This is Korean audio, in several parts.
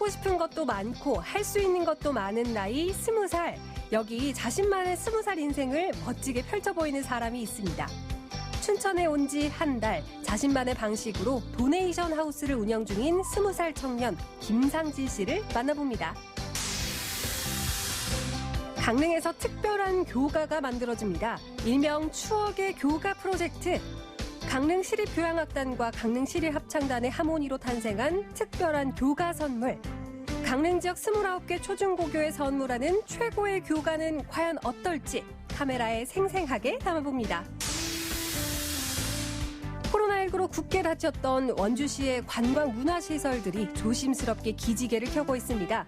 하고 싶은 것도 많고 할 수 있는 것도 많은 나이 20살. 여기 자신만의 20살 인생을 멋지게 펼쳐 보이는 사람이 있습니다. 춘천에 온 지 한 달, 자신만의 방식으로 도네이션 하우스를 운영 중인 20살 청년 김상진 씨를 만나봅니다. 강릉에서 특별한 교가가 만들어집니다. 일명 추억의 교가 프로젝트. 강릉 시립교향악단과 강릉 시립합창단의 하모니로 탄생한 특별한 교가 선물. 강릉 지역 29개 초중고교에 선물하는 최고의 교가는 과연 어떨지 카메라에 생생하게 담아봅니다. 코로나19로 굳게 닫혔던 원주시의 관광 문화시설들이 조심스럽게 기지개를 켜고 있습니다.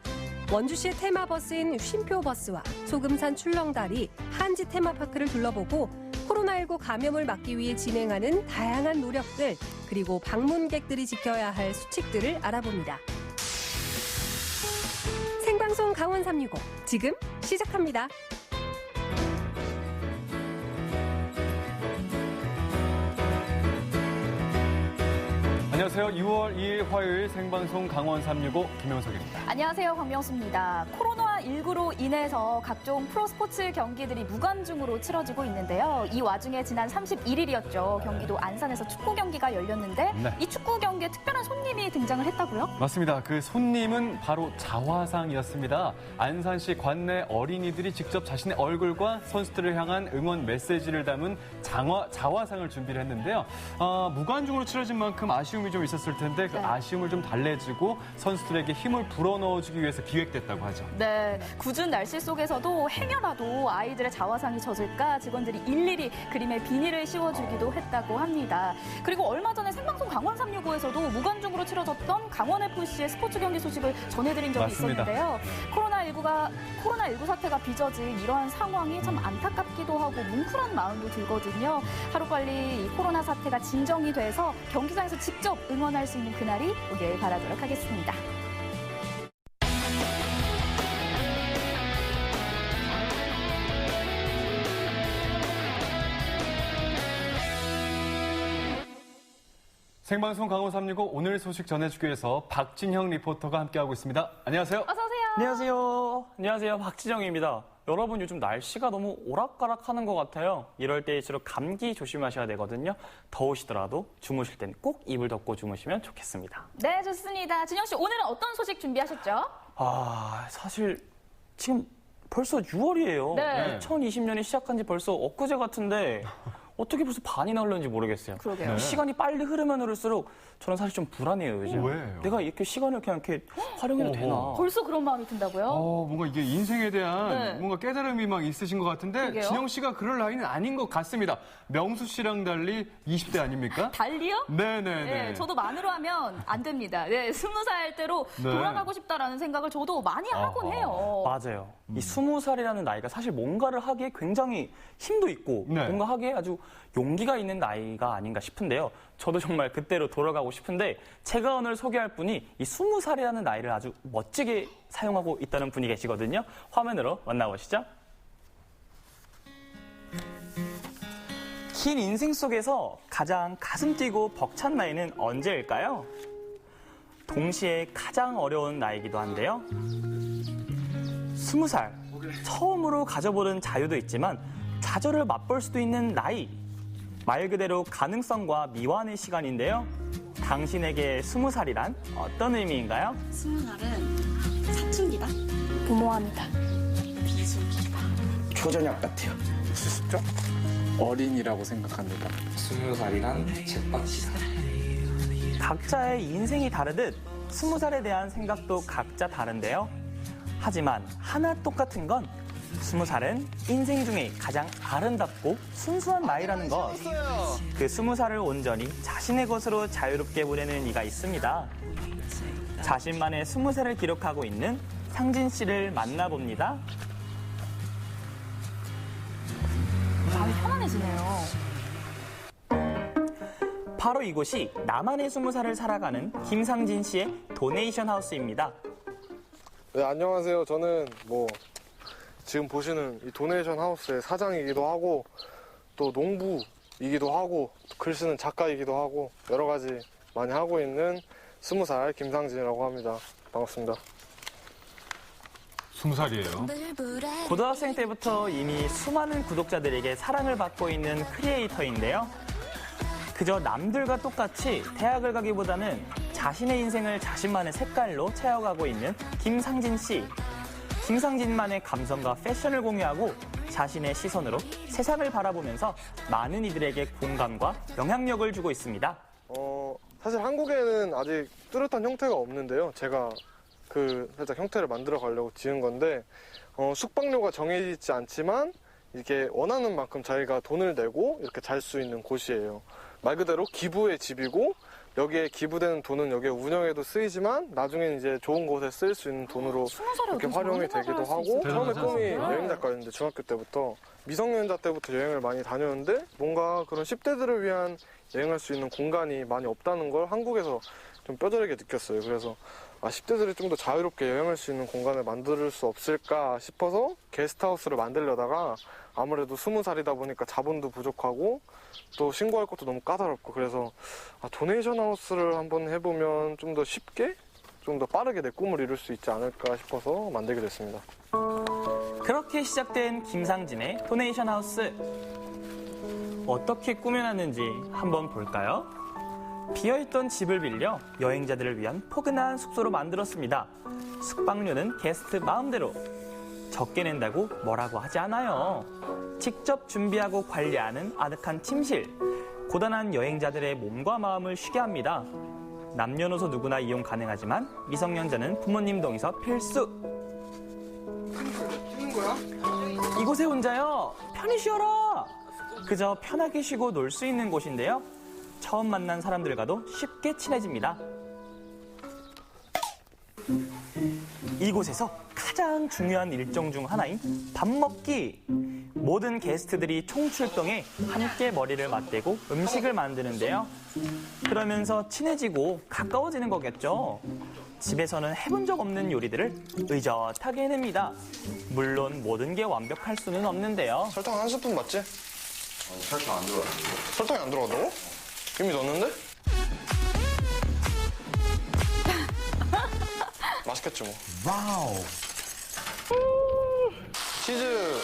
원주시의 테마버스인 쉼표버스와 소금산 출렁다리, 한지 테마파크를 둘러보고 코로나19 감염을 막기 위해 진행하는 다양한 노력들, 그리고 방문객들이 지켜야 할 수칙들을 알아봅니다. 생방송 강원 365, 지금 시작합니다. 안녕하세요. 6월 2일 화요일 생방송 강원 365 김영석입니다. 안녕하세요. 광명수입니다. 코로나19로 인해서 각종 프로스포츠 경기들이 무관중으로 치러지고 있는데요. 이 와중에 지난 31일이었죠. 경기도 안산에서 축구 경기가 열렸는데 이 축구 경기에 특별한 손님이 등장을 했다고요? 맞습니다. 그 손님은 바로 자화상이었습니다. 안산시 관내 어린이들이 직접 자신의 얼굴과 선수들을 향한 응원 메시지를 담은 자화상을 준비를 했는데요. 무관중으로 치러진 만큼 아쉬움이 좀 있었을 텐데 그 아쉬움을 좀 달래주고 선수들에게 힘을 불어넣어주기 위해서 기획됐다고 하죠. 네, 궂은 날씨 속에서도 행여라도 아이들의 자화상이 젖을까 직원들이 일일이 그림에 비닐을 씌워주기도 했다고 합니다. 그리고 얼마 전에 생방송 강원 365에서도 무관중으로 치러졌던 강원FC의 스포츠 경기 소식을 전해드린 적이 맞습니다. 있었는데요. 코로나19 사태가 빚어진 이러한 상황이 참 안타깝기도 하고 뭉클한 마음도 들거든요. 하루빨리 이 코로나 사태가 진정이 돼서 경기장에서 직접 응원할 수 있는 그날이 오길 바라도록 하겠습니다. 생방송 강원 365 오늘 소식 전해주기 위해서 박진형 리포터가 함께하고 있습니다. 안녕하세요. 어서 오세요. 안녕하세요. 안녕하세요. 박진영입니다. 여러분 요즘 날씨가 너무 오락가락하는 것 같아요. 이럴 때일수록 감기 조심하셔야 되거든요. 더우시더라도 주무실 땐 꼭 이불 덮고 주무시면 좋겠습니다. 네, 좋습니다. 진영 씨, 오늘은 어떤 소식 준비하셨죠? 사실 지금 벌써 6월이에요. 네. 2020년이 시작한 지 벌써 엊그제 같은데 어떻게 벌써 반이나 흘렀는지 모르겠어요. 그러게요. 이 시간이 빨리 흐르면 흐를수록 저는 사실 좀 불안해요, 요즘. 왜요? 내가 이렇게 시간을 그냥 이렇게 활용해도 되나. 벌써 그런 마음이 든다고요? 뭔가 이게 인생에 대한 네. 뭔가 깨달음이 막 있으신 것 같은데 그러게요. 진영 씨가 그럴 나이는 아닌 것 같습니다. 명수 씨랑 달리 20대 아닙니까? 달리요? 네네네. 네, 저도 만으로 하면 안 됩니다. 네, 20살 때로 네. 돌아가고 싶다라는 생각을 저도 많이 하곤 해요. 맞아요. 이 20살이라는 나이가 사실 뭔가를 하기에 굉장히 힘도 있고 네. 뭔가 하기에 아주 용기가 있는 나이가 아닌가 싶은데요. 저도 정말 그때로 돌아가고 싶은데 제가 오늘 소개할 분이 이 20살이라는 나이를 아주 멋지게 사용하고 있다는 분이 계시거든요. 화면으로 만나보시죠. 긴 인생 속에서 가장 가슴 뛰고 벅찬 나이는 언제일까요? 동시에 가장 어려운 나이이기도 한데요. 20살, 처음으로 가져보는 자유도 있지만 좌절을 맛볼 수도 있는 나이. 말 그대로 가능성과 미완의 시간인데요. 당신에게 20살이란 어떤 의미인가요? 20살은 사춘기다. 부모합니다. 비수기다. 초저녁 같아요. 진짜 어린이라고 생각합니다. 20살이란 쳇바퀴다. 각자의 인생이 다르듯 20살에 대한 생각도 각자 다른데요. 하지만 하나 똑같은 건 20살은 인생 중에 가장 아름답고 순수한 나이라는 것. 그 20살을 온전히 자신의 것으로 자유롭게 보내는 이가 있습니다. 자신만의 20살을 기록하고 있는 상진 씨를 만나봅니다. 마음이 편안해지네요. 바로 이곳이 나만의 20살을 살아가는 김상진 씨의 도네이션 하우스입니다. 네, 안녕하세요. 저는 지금 보시는 이 도네이션 하우스의 사장이기도 하고 또 농부이기도 하고 글 쓰는 작가이기도 하고 여러 가지 많이 하고 있는 20살 김상진이라고 합니다. 반갑습니다. 20살이에요. 고등학생 때부터 이미 수많은 구독자들에게 사랑을 받고 있는 크리에이터인데요. 그저 남들과 똑같이 대학을 가기보다는 자신의 인생을 자신만의 색깔로 채워가고 있는 김상진 씨. 김상진만의 감성과 패션을 공유하고 자신의 시선으로 세상을 바라보면서 많은 이들에게 공감과 영향력을 주고 있습니다. 사실 한국에는 아직 뚜렷한 형태가 없는데요. 제가 살짝 형태를 만들어 가려고 지은 건데, 숙박료가 정해지지 않지만 이게 원하는 만큼 자기가 돈을 내고 이렇게 잘 수 있는 곳이에요. 말 그대로 기부의 집이고, 여기에 기부되는 돈은 여기에 운영에도 쓰이지만 나중에는 이제 좋은 곳에 쓸 수 있는 돈으로 이렇게 활용이 되기도 하고, 처음에 꿈이 여행 작가였는데 중학교 때부터 미성년자 때부터 여행을 많이 다녔는데 뭔가 그런 10대들을 위한 여행할 수 있는 공간이 많이 없다는 걸 한국에서 좀 뼈저리게 느꼈어요. 그래서 10대들이 좀 더 자유롭게 여행할 수 있는 공간을 만들 수 없을까 싶어서 게스트하우스를 만들려다가 아무래도 20살이다 보니까 자본도 부족하고 또 신고할 것도 너무 까다롭고, 그래서 도네이션 하우스를 한번 해보면 좀 더 쉽게 좀 더 빠르게 내 꿈을 이룰 수 있지 않을까 싶어서 만들게 됐습니다. 그렇게 시작된 김상진의 도네이션 하우스. 어떻게 꾸며놨는지 한번 볼까요? 비어있던 집을 빌려 여행자들을 위한 포근한 숙소로 만들었습니다. 숙박료는 게스트 마음대로. 적게 낸다고 뭐라고 하지 않아요. 직접 준비하고 관리하는 아늑한 침실. 고단한 여행자들의 몸과 마음을 쉬게 합니다. 남녀노소 누구나 이용 가능하지만 미성년자는 부모님 동의서 필수. 이곳에 혼자요? 편히 쉬어라! 그저 편하게 쉬고 놀 수 있는 곳인데요. 처음 만난 사람들과도 쉽게 친해집니다. 이곳에서 가장 중요한 일정 중 하나인 밥 먹기. 모든 게스트들이 총출동해 함께 머리를 맞대고 음식을 만드는데요. 그러면서 친해지고 가까워지는 거겠죠. 집에서는 해본 적 없는 요리들을 의젓하게 해냅니다. 물론 모든 게 완벽할 수는 없는데요. 설탕 한 스푼 맞지? 설탕 안 들어가. 설탕이 안 들어간다고? 이미 넣었는데? 맛있겠지 뭐. 와우. 치즈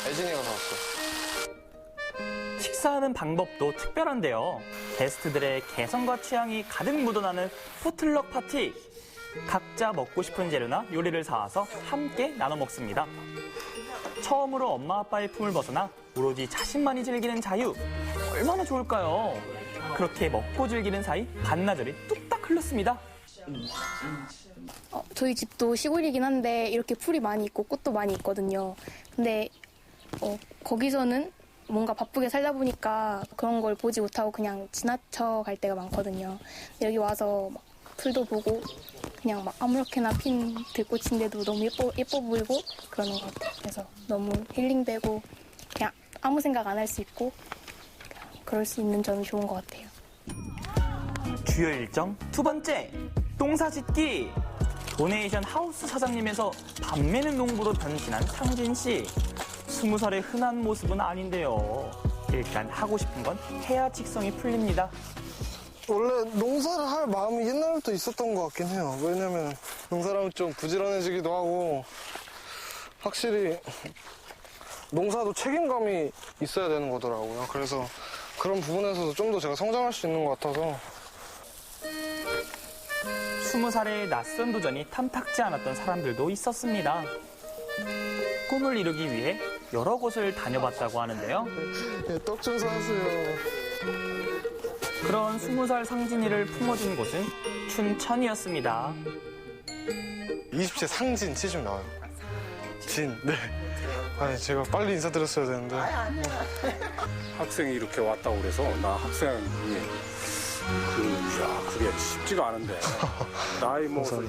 애진이가 사왔어. 식사하는 방법도 특별한데요. 게스트들의 개성과 취향이 가득 묻어나는 포틀럭 파티. 각자 먹고 싶은 재료나 요리를 사와서 함께 나눠 먹습니다. 처음으로 엄마 아빠의 품을 벗어나 오로지 자신만이 즐기는 자유. 얼마나 좋을까요? 그렇게 먹고 즐기는 사이 반나절이 뚝딱 흘렀습니다. 저희 집도 시골이긴 한데 이렇게 풀이 많이 있고 꽃도 많이 있거든요. 근데 거기서는 뭔가 바쁘게 살다 보니까 그런 걸 보지 못하고 그냥 지나쳐 갈 때가 많거든요. 여기 와서 막 풀도 보고 그냥 막 아무렇게나 핀 들꽃인데도 너무 예뻐 보이고 그러는 것 같아요. 그래서 너무 힐링되고 그냥 아무 생각 안 할 수 있고 그럴 수 있는 점이 좋은 것 같아요. 주요 일정 두 번째, 농사짓기. 도네이션 하우스 사장님에서 밤매는 농부로 변신한 상진 씨. 20살의 흔한 모습은 아닌데요. 일단 하고 싶은 건 해야 직성이 풀립니다. 원래 농사를 할 마음이 옛날부터 있었던 것 같긴 해요. 왜냐면 농사라면 좀 부지런해지기도 하고, 확실히 농사도 책임감이 있어야 되는 거더라고요. 그래서 그런 부분에서도 좀 더 제가 성장할 수 있는 것 같아서. 20살의 낯선 도전이 탐탁지 않았던 사람들도 있었습니다. 꿈을 이루기 위해 여러 곳을 다녀봤다고 하는데요. 네, 떡 좀 사세요. 그런 20살 상진이를 품어준 곳은 춘천이었습니다. 20세 상진 치시면 나와요. 진, 네. 아니, 제가 빨리 인사드렸어야 되는데. 학생이 이렇게 왔다고 그래서 나 학생이 그게 쉽지가 않은데 나이 먹어서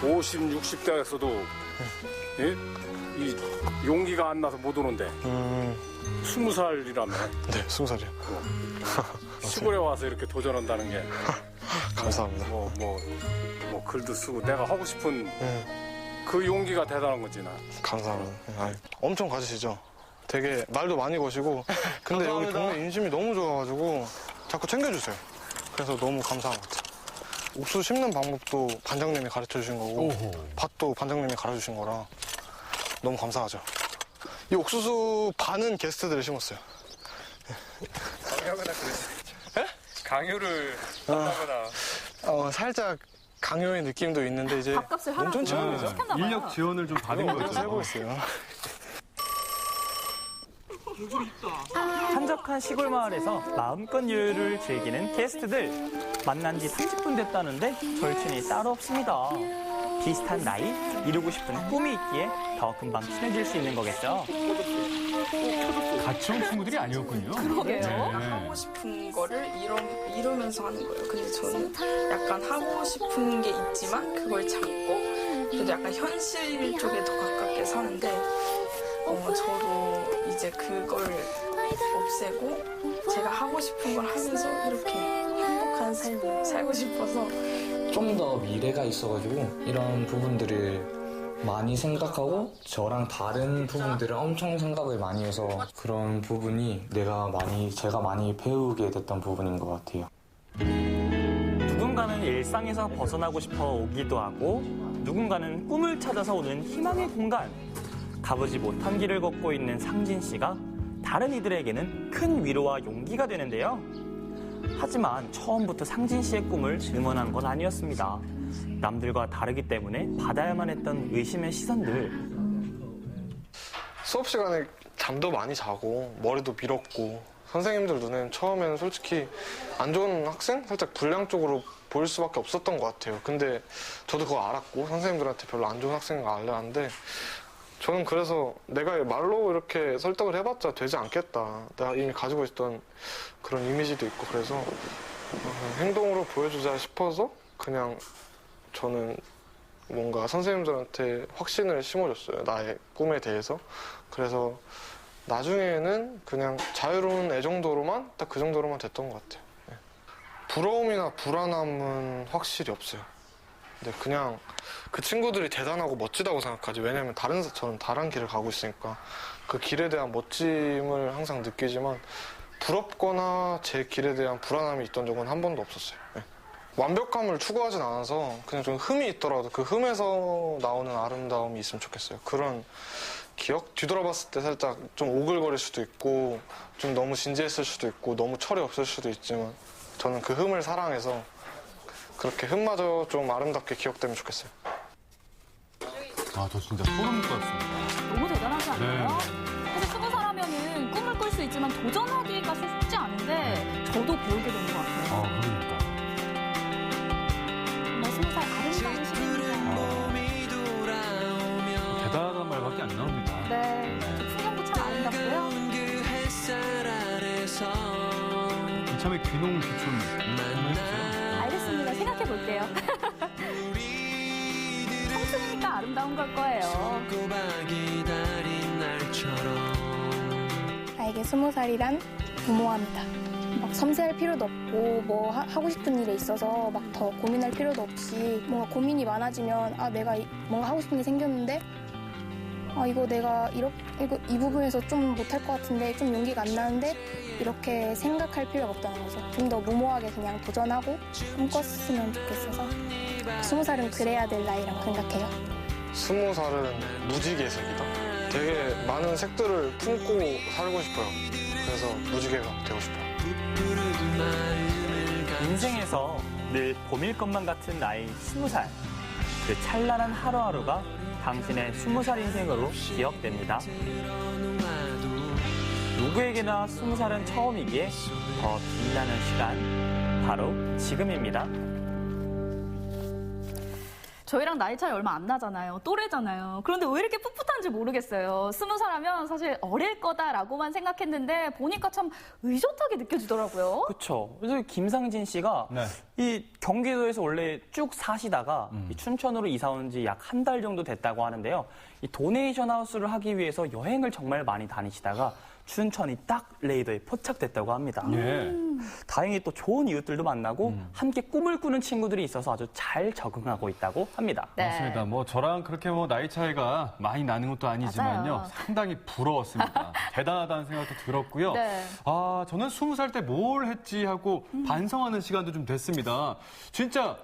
50, 60대에서도 예? 이 용기가 안 나서 못 오는데 20살이라며. 네, 20살이요. 시골에 와서 이렇게 도전한다는 게 감사합니다. 뭐 글도 쓰고 내가 하고 싶은 그 용기가 대단한 거지 나. 감사합니다. 엄청 가지시죠? 되게 말도 많이 거시고, 근데 여기 동네 인심이 너무 좋아가지고 자꾸 챙겨주세요. 그래서 너무 감사한 것 같아요. 옥수수 심는 방법도 반장님이 가르쳐 주신 거고 오호. 밭도 반장님이 가르쳐 주신 거라 너무 감사하죠. 이 옥수수 반은 게스트들을 심었어요. 강요하거나 그러지. 강요를 한다거나. 살짝 강요의 느낌도 있는데 이제 밥값을 하라고 농촌 체험이죠. 시켰나 봐요. 인력 지원을 좀 받은 거죠. 살고 있어요. 한적한 시골 마을에서 마음껏 여유를 즐기는 게스트들. 만난 지 30분 됐다는데 절친이 따로 없습니다. 비슷한 나이, 이루고 싶은 꿈이 있기에 더 금방 친해질 수 있는 거겠죠. 같이 온 친구들이 아니었군요. 그러게요. 하고 싶은 거를 이루면서 하는 거예요. 근데 저는 약간 하고 싶은 게 있지만 그걸 참고 그래도 약간 현실 쪽에 더 가깝게 사는데 저도 이제 그걸 없애고 제가 하고 싶은 걸 하면서 이렇게 행복한 삶을 살고 싶어서 좀 더 미래가 있어가지고 이런 부분들을 많이 생각하고 저랑 다른 부분들을 엄청 생각을 많이 해서 그런 부분이 제가 많이 배우게 됐던 부분인 것 같아요. 누군가는 일상에서 벗어나고 싶어 오기도 하고 누군가는 꿈을 찾아서 오는 희망의 공간. 가보지 못한 길을 걷고 있는 상진 씨가 다른 이들에게는 큰 위로와 용기가 되는데요. 하지만 처음부터 상진 씨의 꿈을 응원한 건 아니었습니다. 남들과 다르기 때문에 받아야만 했던 의심의 시선들. 수업 시간에 잠도 많이 자고 머리도 밀었고 선생님들 눈에는 처음에는 솔직히 안 좋은 학생? 살짝 불량 쪽으로 보일 수밖에 없었던 것 같아요. 근데 저도 그거 알았고 선생님들한테 별로 안 좋은 학생인 거 알았는데 저는 그래서 내가 말로 이렇게 설득을 해봤자 되지 않겠다. 내가 이미 가지고 있던 그런 이미지도 있고 그래서 행동으로 보여주자 싶어서 그냥 저는 뭔가 선생님들한테 확신을 심어줬어요. 나의 꿈에 대해서. 그래서 나중에는 그냥 자유로운 애 정도로만 딱 그 정도로만 됐던 것 같아요. 네. 부러움이나 불안함은 확실히 없어요. 근데 그냥 그 친구들이 대단하고 멋지다고 생각하지. 왜냐면 저는 다른 길을 가고 있으니까 그 길에 대한 멋짐을 항상 느끼지만 부럽거나 제 길에 대한 불안함이 있던 적은 한 번도 없었어요. 네. 완벽함을 추구하진 않아서 그냥 좀 흠이 있더라도 그 흠에서 나오는 아름다움이 있으면 좋겠어요. 그런 기억? 뒤돌아봤을 때 살짝 좀 오글거릴 수도 있고 좀 너무 진지했을 수도 있고 너무 철이 없을 수도 있지만 저는 그 흠을 사랑해서 그렇게 흠마저 좀 아름답게 기억되면 좋겠어요. 아, 저 진짜 소름 돋았습니다. 너무 대단하지 않나요? 네. 사실 20살 하면은 꿈을 꿀 수 있지만 도전하기가 쉽지 않은데 저도 배우게 된 것 같아요. 아, 그러니까. 정말 20살 아름다운 시기입니다. 대단한 말밖에 안 나옵니다. 네, 풍경도 참 아름답고요. 이참에 귀농 귀촌 한번 해주세요. 알겠습니다. 생각해 볼게요. 청춘이니까 아름다운 걸 거예요. 나에게 20살이란 무모합니다. 막 섬세할 필요도 없고 뭐 하고 싶은 일에 있어서 막 더 고민할 필요도 없이 뭔가 고민이 많아지면 내가 뭔가 하고 싶은 게 생겼는데 이거 내가 이 부분에서 좀 못할 것 같은데 좀 용기가 안 나는데 이렇게 생각할 필요가 없다는 거죠. 좀 더 무모하게 그냥 도전하고 꿈꿨으면 좋겠어서 20살은 그래야 될 나이라고 생각해요. 20살은 무지개색이다. 되게 많은 색들을 품고 살고 싶어요. 그래서 무지개가 되고 싶어요. 인생에서 늘 봄일 것만 같은 나이 20살. 그 찬란한 하루하루가 당신의 20살 인생으로 기억됩니다. 누구에게나 20살은 처음이기에 더 빛나는 시간, 바로 지금입니다. 저희랑 나이 차이 얼마 안 나잖아요. 또래잖아요. 그런데 왜 이렇게 풋풋한지 모르겠어요. 20살 하면 사실 어릴 거다라고만 생각했는데 보니까 참 의젓하게 느껴지더라고요. 그렇죠. 그래서 김상진 씨가 네. 이 경기도에서 원래 쭉 사시다가 이 춘천으로 이사 온 지 약 한 달 정도 됐다고 하는데요. 이 도네이션 하우스를 하기 위해서 여행을 정말 많이 다니시다가 춘천이 딱 레이더에 포착됐다고 합니다. 예. 다행히 또 좋은 이웃들도 만나고 함께 꿈을 꾸는 친구들이 있어서 아주 잘 적응하고 있다고 합니다. 네. 맞습니다. 뭐 저랑 그렇게 뭐 나이 차이가 많이 나는 것도 아니지만요. 맞아요. 상당히 부러웠습니다. 대단하다는 생각도 들었고요. 네. 아, 저는 20살 때 뭘 했지 하고 반성하는 시간도 좀 됐습니다. 진짜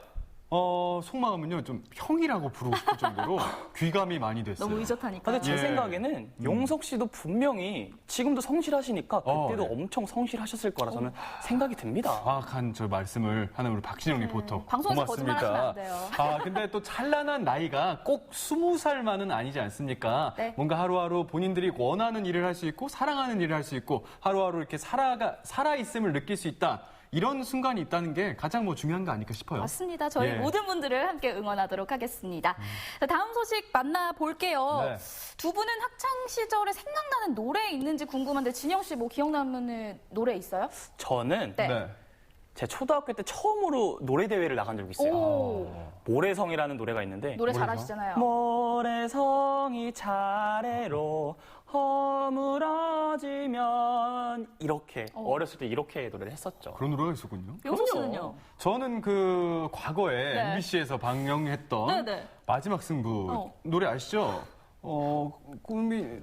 속마음은요, 좀 형이라고 부르고 싶을 정도로 귀감이 많이 됐어요. 너무 의젓하니까. 근데 제 예. 생각에는 용석 씨도 분명히 지금도 성실하시니까 그때도 예. 엄청 성실하셨을 거라 저는 생각이 듭니다. 정확한 저 말씀을 하는 우리 박진영 리포터. 방송에서 고맙습니다. 거짓말하시면 안 돼요. 근데 또 찬란한 나이가 꼭 20살만은 아니지 않습니까? 네. 뭔가 하루하루 본인들이 원하는 일을 할 수 있고 사랑하는 일을 할 수 있고 하루하루 이렇게 살아있음을 느낄 수 있다. 이런 순간이 있다는 게 가장 중요한 거 아닐까 싶어요. 맞습니다. 저희 예. 모든 분들을 함께 응원하도록 하겠습니다. 자, 다음 소식 만나볼게요. 네. 두 분은 학창 시절에 생각나는 노래 있는지 궁금한데 진영 씨 뭐 기억나는 노래 있어요? 저는 네. 제 초등학교 때 처음으로 노래 대회를 나간 적이 있어요. 오. 모래성이라는 노래가 있는데 노래 잘하시잖아요. 모래성이 차례로 허물어지면 이렇게 어렸을 때 이렇게 노래를 했었죠. 그런 노래가 있었군요. 용석 씨는요? 저는 과거에 네. MBC에서 방영했던 네네. 마지막 승부 노래 아시죠? 꿈이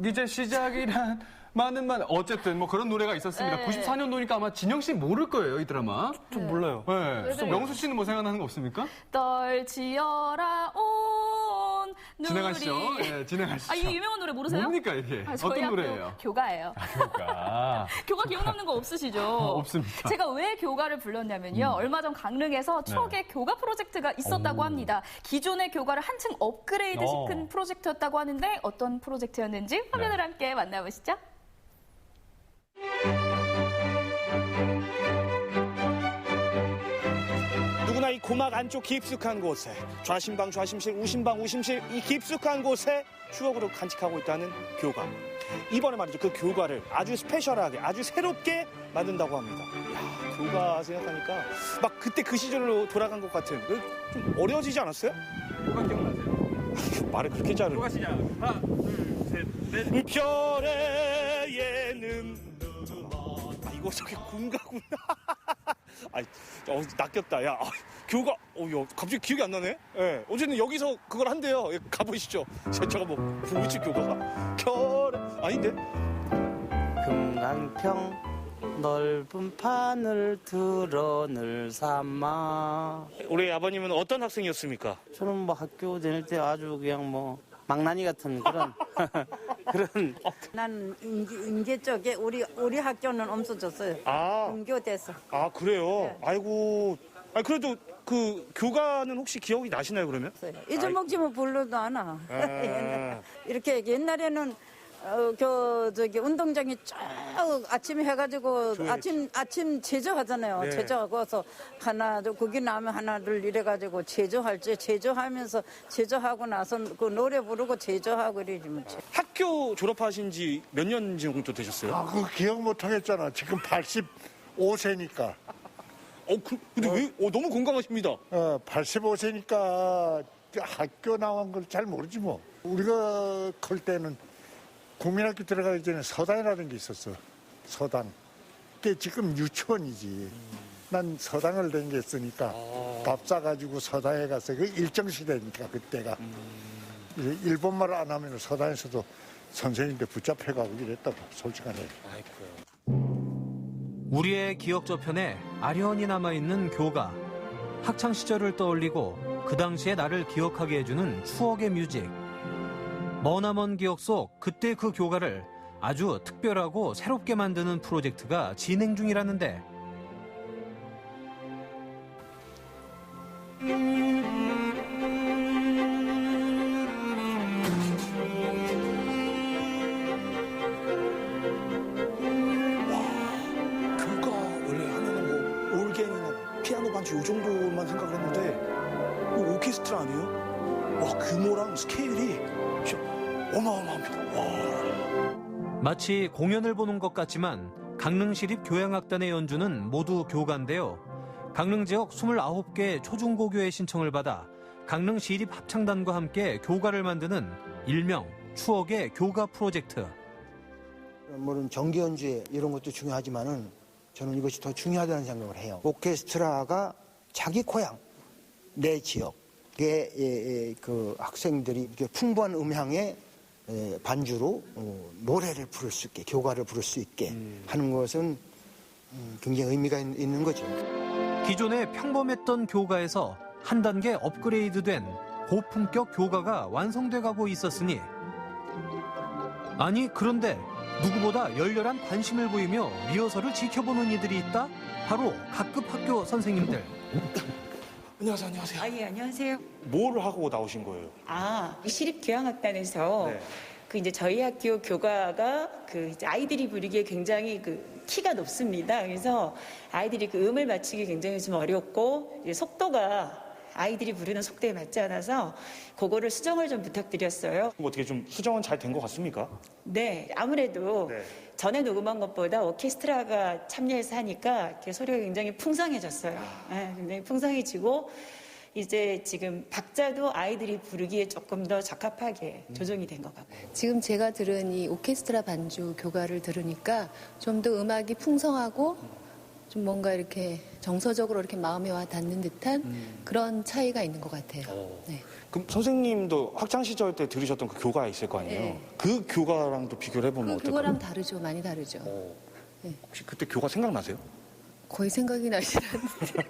이제 시작이란 많은 어쨌든 그런 노래가 있었습니다. 네. 94년도니까 아마 진영 씨 모를 거예요, 이 드라마. 좀 몰라요. 네. 네. 명수 씨는 뭐 생각나는 거 없습니까? 떨지어라 온 누리. 진행하시죠. 네, 진행하시죠. 이 유명한 노래 모르세요? 뭡니까 이게? 저희 어떤 학교 노래예요? 교가예요. 교가. 교가 기억나는 거 없으시죠? 없습니까? 제가 왜 교가를 불렀냐면요. 얼마 전 강릉에서 추억의 교가 프로젝트가 있었다고 합니다. 기존의 교가를 한층 업그레이드 시킨 프로젝트였다고 하는데 어떤 프로젝트였는지 화면을 함께 만나보시죠. 누구나 이 고막 안쪽 깊숙한 곳에 좌심방 좌심실 우심방 우심실 이 깊숙한 곳에 추억으로 간직하고 있다는 교가. 이번에 말이죠, 그 교가를 아주 스페셜하게 아주 새롭게 만든다고 합니다. 이야, 교가 생각하니까 막 그때 그 시절로 돌아간 것 같은, 좀 어려워지지 않았어요? 뭐가 기억나세요? 말을 그렇게 잘해. 교가 시작. 하나, 둘, 셋, 넷. 별의 예능. 이거 저기 군가구나. 낚였다. 야, 교가, 야, 갑자기 기억이 안 나네? 예. 어쨌든 여기서 그걸 한대요. 예, 가보시죠. 제가 우측 교가가. 아닌데? 금강평 넓은 판을 드러늘 삼아. 우리 아버님은 어떤 학생이었습니까? 저는 학교 다닐 때 아주 그냥 망나니 같은 그런 그런. 난 인계 쪽에 우리 학교는 없어졌어요. 등교돼서. 아, 그래요? 네. 아이고. 그래도 그 교가는 혹시 기억이 나시나요, 그러면? 잊어먹지면 불러도 안 와. 이렇게 옛날에는 운동장에 쭉 아침에 해가지고 아침 제조하잖아요. 네. 제조하고서 거기 나면 하나 둘 이래가지고 제조하면서 제조하고 나서 그 노래 부르고 제조하고 이러지 뭐. 학교 졸업하신 지 몇 년 정도 되셨어요? 그거 기억 못 하겠잖아. 지금 85세니까. 근데 왜? 너무 건강하십니다. 85세니까 학교 나온 걸 잘 모르지 뭐. 우리가 클 때는 국민학교 들어가기 전에 서당이라는 게 있었어. 서당. 그게 지금 유치원이지. 난 서당을 다녔으니까 밥 싸가지고 서당에 가서 그 일정시대니까 그때가. 일본말 안 하면 서당에서도 선생님들 붙잡혀가고 이랬다고 솔직하네. 우리의 기억 저편에 아련히 남아있는 교가. 학창 시절을 떠올리고 그 당시의 나를 기억하게 해주는 추억의 뮤직. 머나먼 기억 속 그때 그 교가를 아주 특별하고 새롭게 만드는 프로젝트가 진행 중이라는데. 교가 원래 하면은 올갱이나 피아노 반주 요 정도만 생각했는데 오케스트라 아니에요? 와, 규모랑 스케일이 어마어마합니다. 마치 공연을 보는 것 같지만 강릉시립 교향악단의 연주는 모두 교가인데요. 강릉 지역 29개 초중고교의 신청을 받아 강릉시립 합창단과 함께 교가를 만드는 일명 추억의 교가 프로젝트. 물론 정기 연주회 이런 것도 중요하지만은 저는 이것이 더 중요하다는 생각을 해요. 오케스트라가 자기 고향, 내 지역의 그 학생들이 이렇게 풍부한 음향의 반주로 노래를 부를 수 있게, 교가를 부를 수 있게 하는 것은 굉장히 의미가 있는 거죠. 기존의 평범했던 교가에서 한 단계 업그레이드된 고품격 교가가 완성돼 가고 있었으니 아니 그런데 누구보다 열렬한 관심을 보이며 리허설을 지켜보는 이들이 있다? 바로 각급 학교 선생님들. 안녕하세요, 안녕하세요. 아, 예, 안녕하세요. 뭘 하고 나오신 거예요? 시립교향악단에서 이제 저희 학교 교가가 이제 아이들이 부르기에 굉장히 키가 높습니다. 그래서 아이들이 음을 맞추기 굉장히 좀 어렵고 이제 속도가 아이들이 부르는 속도에 맞지 않아서 그거를 수정을 좀 부탁드렸어요. 어떻게 좀 수정은 잘 된 것 같습니까? 네, 아무래도 전에 녹음한 것보다 오케스트라가 참여해서 하니까 이렇게 소리가 굉장히 풍성해졌어요. 네, 굉장히 풍성해지고 이제 지금 박자도 아이들이 부르기에 조금 더 적합하게 조정이 된 것 같고요. 지금 제가 들은 이 오케스트라 반주 교가를 들으니까 좀 더 음악이 풍성하고 좀 뭔가 이렇게 정서적으로 이렇게 마음에 와 닿는 듯한 그런 차이가 있는 것 같아요. 네. 그럼 선생님도 학창 시절 때 들으셨던 그 교가 있을 거 아니에요? 네. 그 교가랑도 비교를 해보면 어떨까요? 그거랑 다르죠. 많이 다르죠. 네. 혹시 그때 교가 생각나세요? 거의 생각이 나지 않는데.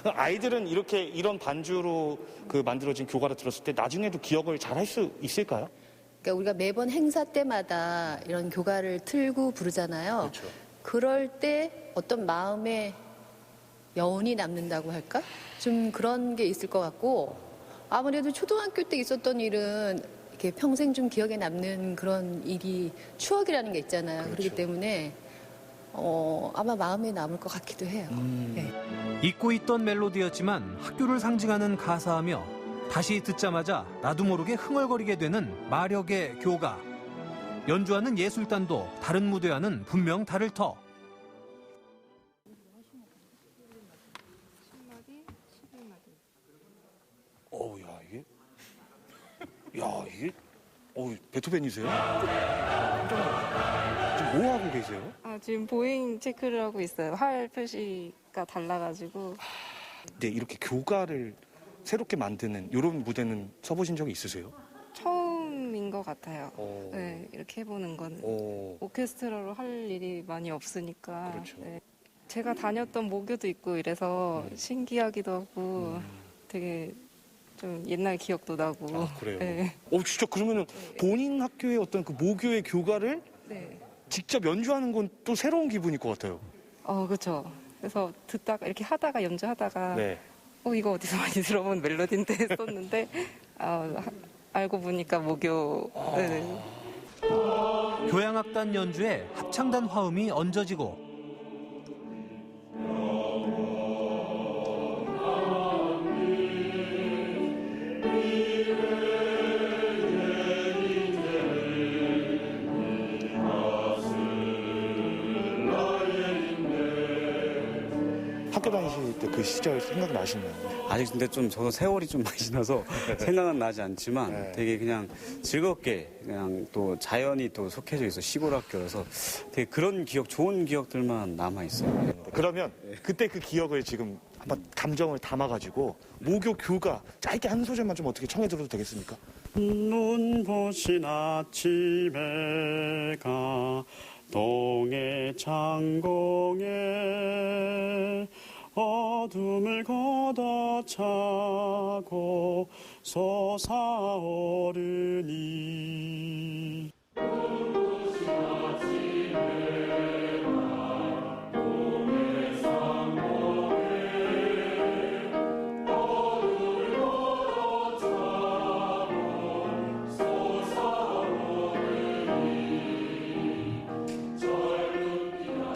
아이들은 이런 반주로 만들어진 교가를 들었을 때 나중에도 기억을 잘 할 수 있을까요? 그러니까 우리가 매번 행사 때마다 이런 교가를 틀고 부르잖아요. 그렇죠. 그럴 때 어떤 마음의 여운이 남는다고 할까? 좀 그런 게 있을 것 같고 아무래도 초등학교 때 있었던 일은 이렇게 평생 좀 기억에 남는 그런 일이 추억이라는 게 있잖아요. 그렇죠. 그렇기 때문에 아마 마음에 남을 것 같기도 해요. 네. 잊고 있던 멜로디였지만 학교를 상징하는 가사하며 다시 듣자마자 나도 모르게 흥얼거리게 되는 마력의 교가. 연주하는 예술단도 다른 무대와는 분명 다를 터. 베토벤이세요? 지금 뭐 하고 계세요? 지금 보잉 체크를 하고 있어요. 활 표시가 달라가지고. 네, 이렇게 교가를 새롭게 만드는 이런 무대는 서보신 적이 있으세요? 처음인 것 같아요. 네, 이렇게 해보는 건 오케스트라로 할 일이 많이 없으니까. 그렇죠. 네. 제가 다녔던 모교도 있고 이래서 신기하기도 하고 되게 좀 옛날 기억도 나고. 그래요? 네. 진짜 그러면은 본인 학교의 어떤 그 모교의 교가를 직접 연주하는 건 또 새로운 기분일 것 같아요. 그렇죠. 그래서 듣다가 이렇게 하다가 연주하다가 이거 어디서 많이 들어본 멜로디인데 했었는데 알고 보니까 모교. 교향악단 연주에 합창단 화음이 얹어지고 학교 다니실 때 그 시절 생각나시나요? 아직 근데 저도 세월이 좀 많이 지나서 생각은 나지 않지만 되게 그냥 즐겁게 그냥 또 자연이 또 속해져 있어 시골 학교라서 되게 그런 기억, 좋은 기억들만 남아 있어요. 그러면 그때 그 기억을 지금 한번 감정을 담아가지고 모교 교가 짧게 한 소절만 좀 어떻게 청해 들어도 되겠습니까? 눈부신 아침에 가 동해 창공에 어둠을 걷어차고 솟아오르니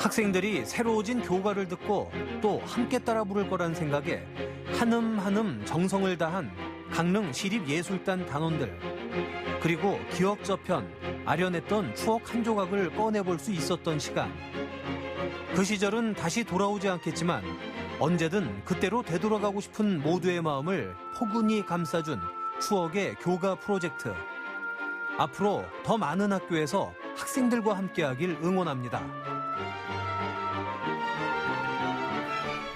학생들이 새로워진 교가를 듣고 또 함께 따라 부를 거란 생각에 한음 한음 정성을 다한 강릉 시립예술단 단원들 그리고 기억 저편 아련했던 추억 한 조각을 꺼내볼 수 있었던 시간. 그 시절은 다시 돌아오지 않겠지만 언제든 그때로 되돌아가고 싶은 모두의 마음을 포근히 감싸준 추억의 교가 프로젝트. 앞으로 더 많은 학교에서 학생들과 함께하길 응원합니다.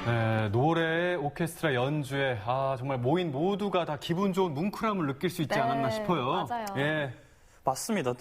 네, 노래, 오케스트라 연주에 정말 모인 모두가 다 기분 좋은 뭉클함을 느낄 수 있지 않았나 싶어요. 맞아요. 예. 맞습니다.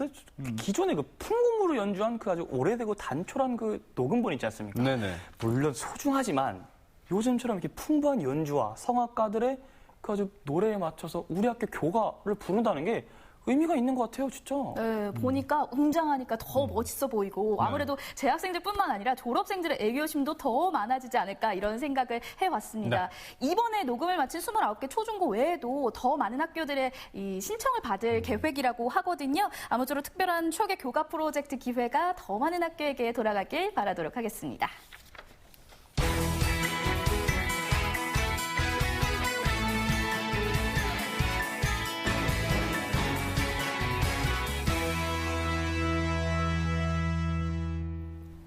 기존에 그 풍금으로 연주한 그 아주 오래되고 단촐한 그 녹음본 있지 않습니까? 네네. 물론 소중하지만 요즘처럼 이렇게 풍부한 연주와 성악가들의 그 아주 노래에 맞춰서 우리 학교 교가를 부른다는 게 의미가 있는 것 같아요, 진짜. 네, 보니까 웅장하니까 더 멋있어 보이고 아무래도 재학생들뿐만 아니라 졸업생들의 애교심도 더 많아지지 않을까 이런 생각을 해봤습니다. 이번에 녹음을 마친 29개 초중고 외에도 더 많은 학교들의 이 신청을 받을 계획이라고 하거든요. 아무쪼록 특별한 추억의 교가 프로젝트 기회가 더 많은 학교에게 돌아가길 바라도록 하겠습니다.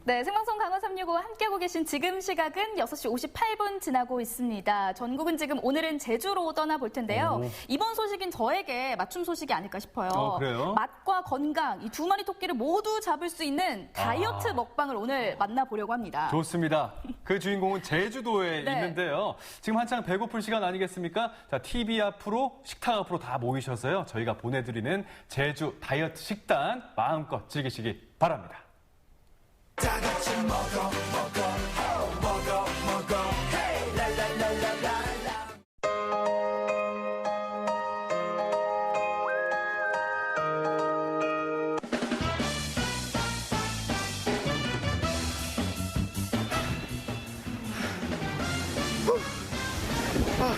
네, 생방송 강원 365 함께하고 계신 지금 시각은 6시 58분 지나고 있습니다. 전국은 지금 오늘은 제주로 떠나볼 텐데요. 이번 소식인 저에게 맞춤 소식이 아닐까 싶어요. 그래요? 맛과 건강, 이 두 마리 토끼를 모두 잡을 수 있는 다이어트 먹방을 오늘 만나보려고 합니다. 좋습니다. 그 주인공은 제주도에 네. 있는데요. 지금 한창 배고플 시간 아니겠습니까? 자, TV 앞으로, 식탁 앞으로 다 모이셔서요. 저희가 보내드리는 제주 다이어트 식단 마음껏 즐기시기 바랍니다. 다 같이 먹어 헤이 랄랄랄랄랄라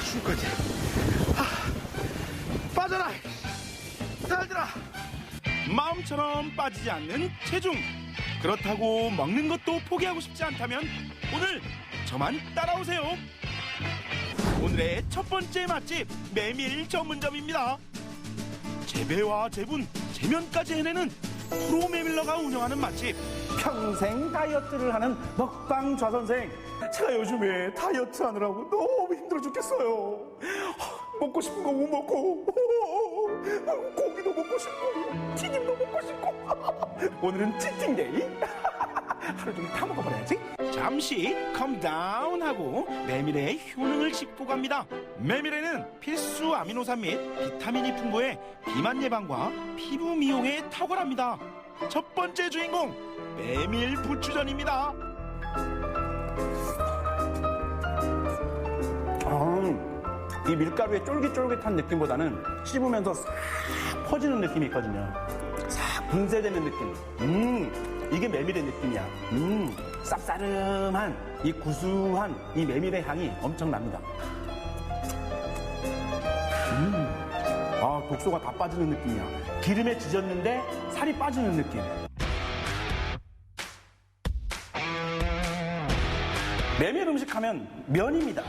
죽을 것 같아. 빠져라. 딸들아. 마음처럼 빠지지 않는 체중. 그렇다고 먹는 것도 포기하고 싶지 않다면 오늘 저만 따라오세요. 오늘의 첫 번째 맛집 메밀 전문점입니다. 재배와 재분, 재면까지 해내는 프로 메밀러가 운영하는 맛집. 평생 다이어트를 하는 먹방 좌선생. 제가 요즘에 다이어트 하느라고 너무 힘들어 죽겠어요. 먹고 싶은 거 못 먹고, 고기도 먹고 싶고, 튀김도 먹고 싶고. 오늘은 치팅데이. 하루 종일 다 먹어버려야지. 잠시 컴다운하고 메밀의 효능을 짚고 갑니다. 메밀에는 필수 아미노산 및 비타민이 풍부해 비만 예방과 피부 미용에 탁월합니다. 첫 번째 주인공 메밀 부추전입니다. 이 밀가루의 쫄깃쫄깃한 느낌보다는 씹으면서 싹 퍼지는 느낌이 있거든요. 싹 분쇄되는 느낌. 이게 메밀의 느낌이야. 쌉싸름한 이 구수한 이 메밀의 향이 엄청납니다. 독소가 다 빠지는 느낌이야. 기름에 지졌는데 살이 빠지는 느낌. 메밀 음식 하면 면입니다.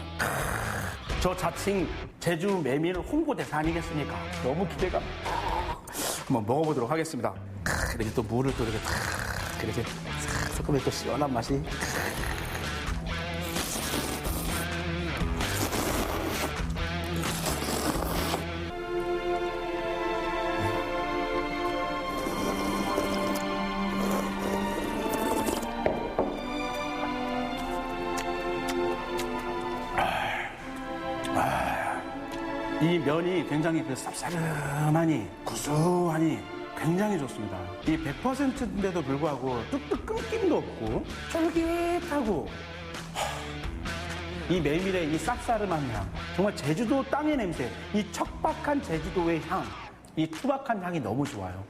저 자칭 제주 메밀 홍보대사 아니겠습니까? 너무 기대가. 한번 먹어보도록 하겠습니다. 이렇게 또 물을 또 이렇게 이렇게 싹 섞으면 또 시원한 맛이. 이 면이 굉장히 그 쌉싸름하니 구수하니 굉장히 좋습니다. 이 100%인데도 불구하고 뚝뚝 끊김도 없고 쫄깃하고 이 메밀의 이 쌉싸름한 향, 정말 제주도 땅의 냄새, 이 척박한 제주도의 향, 이 투박한 향이 너무 좋아요.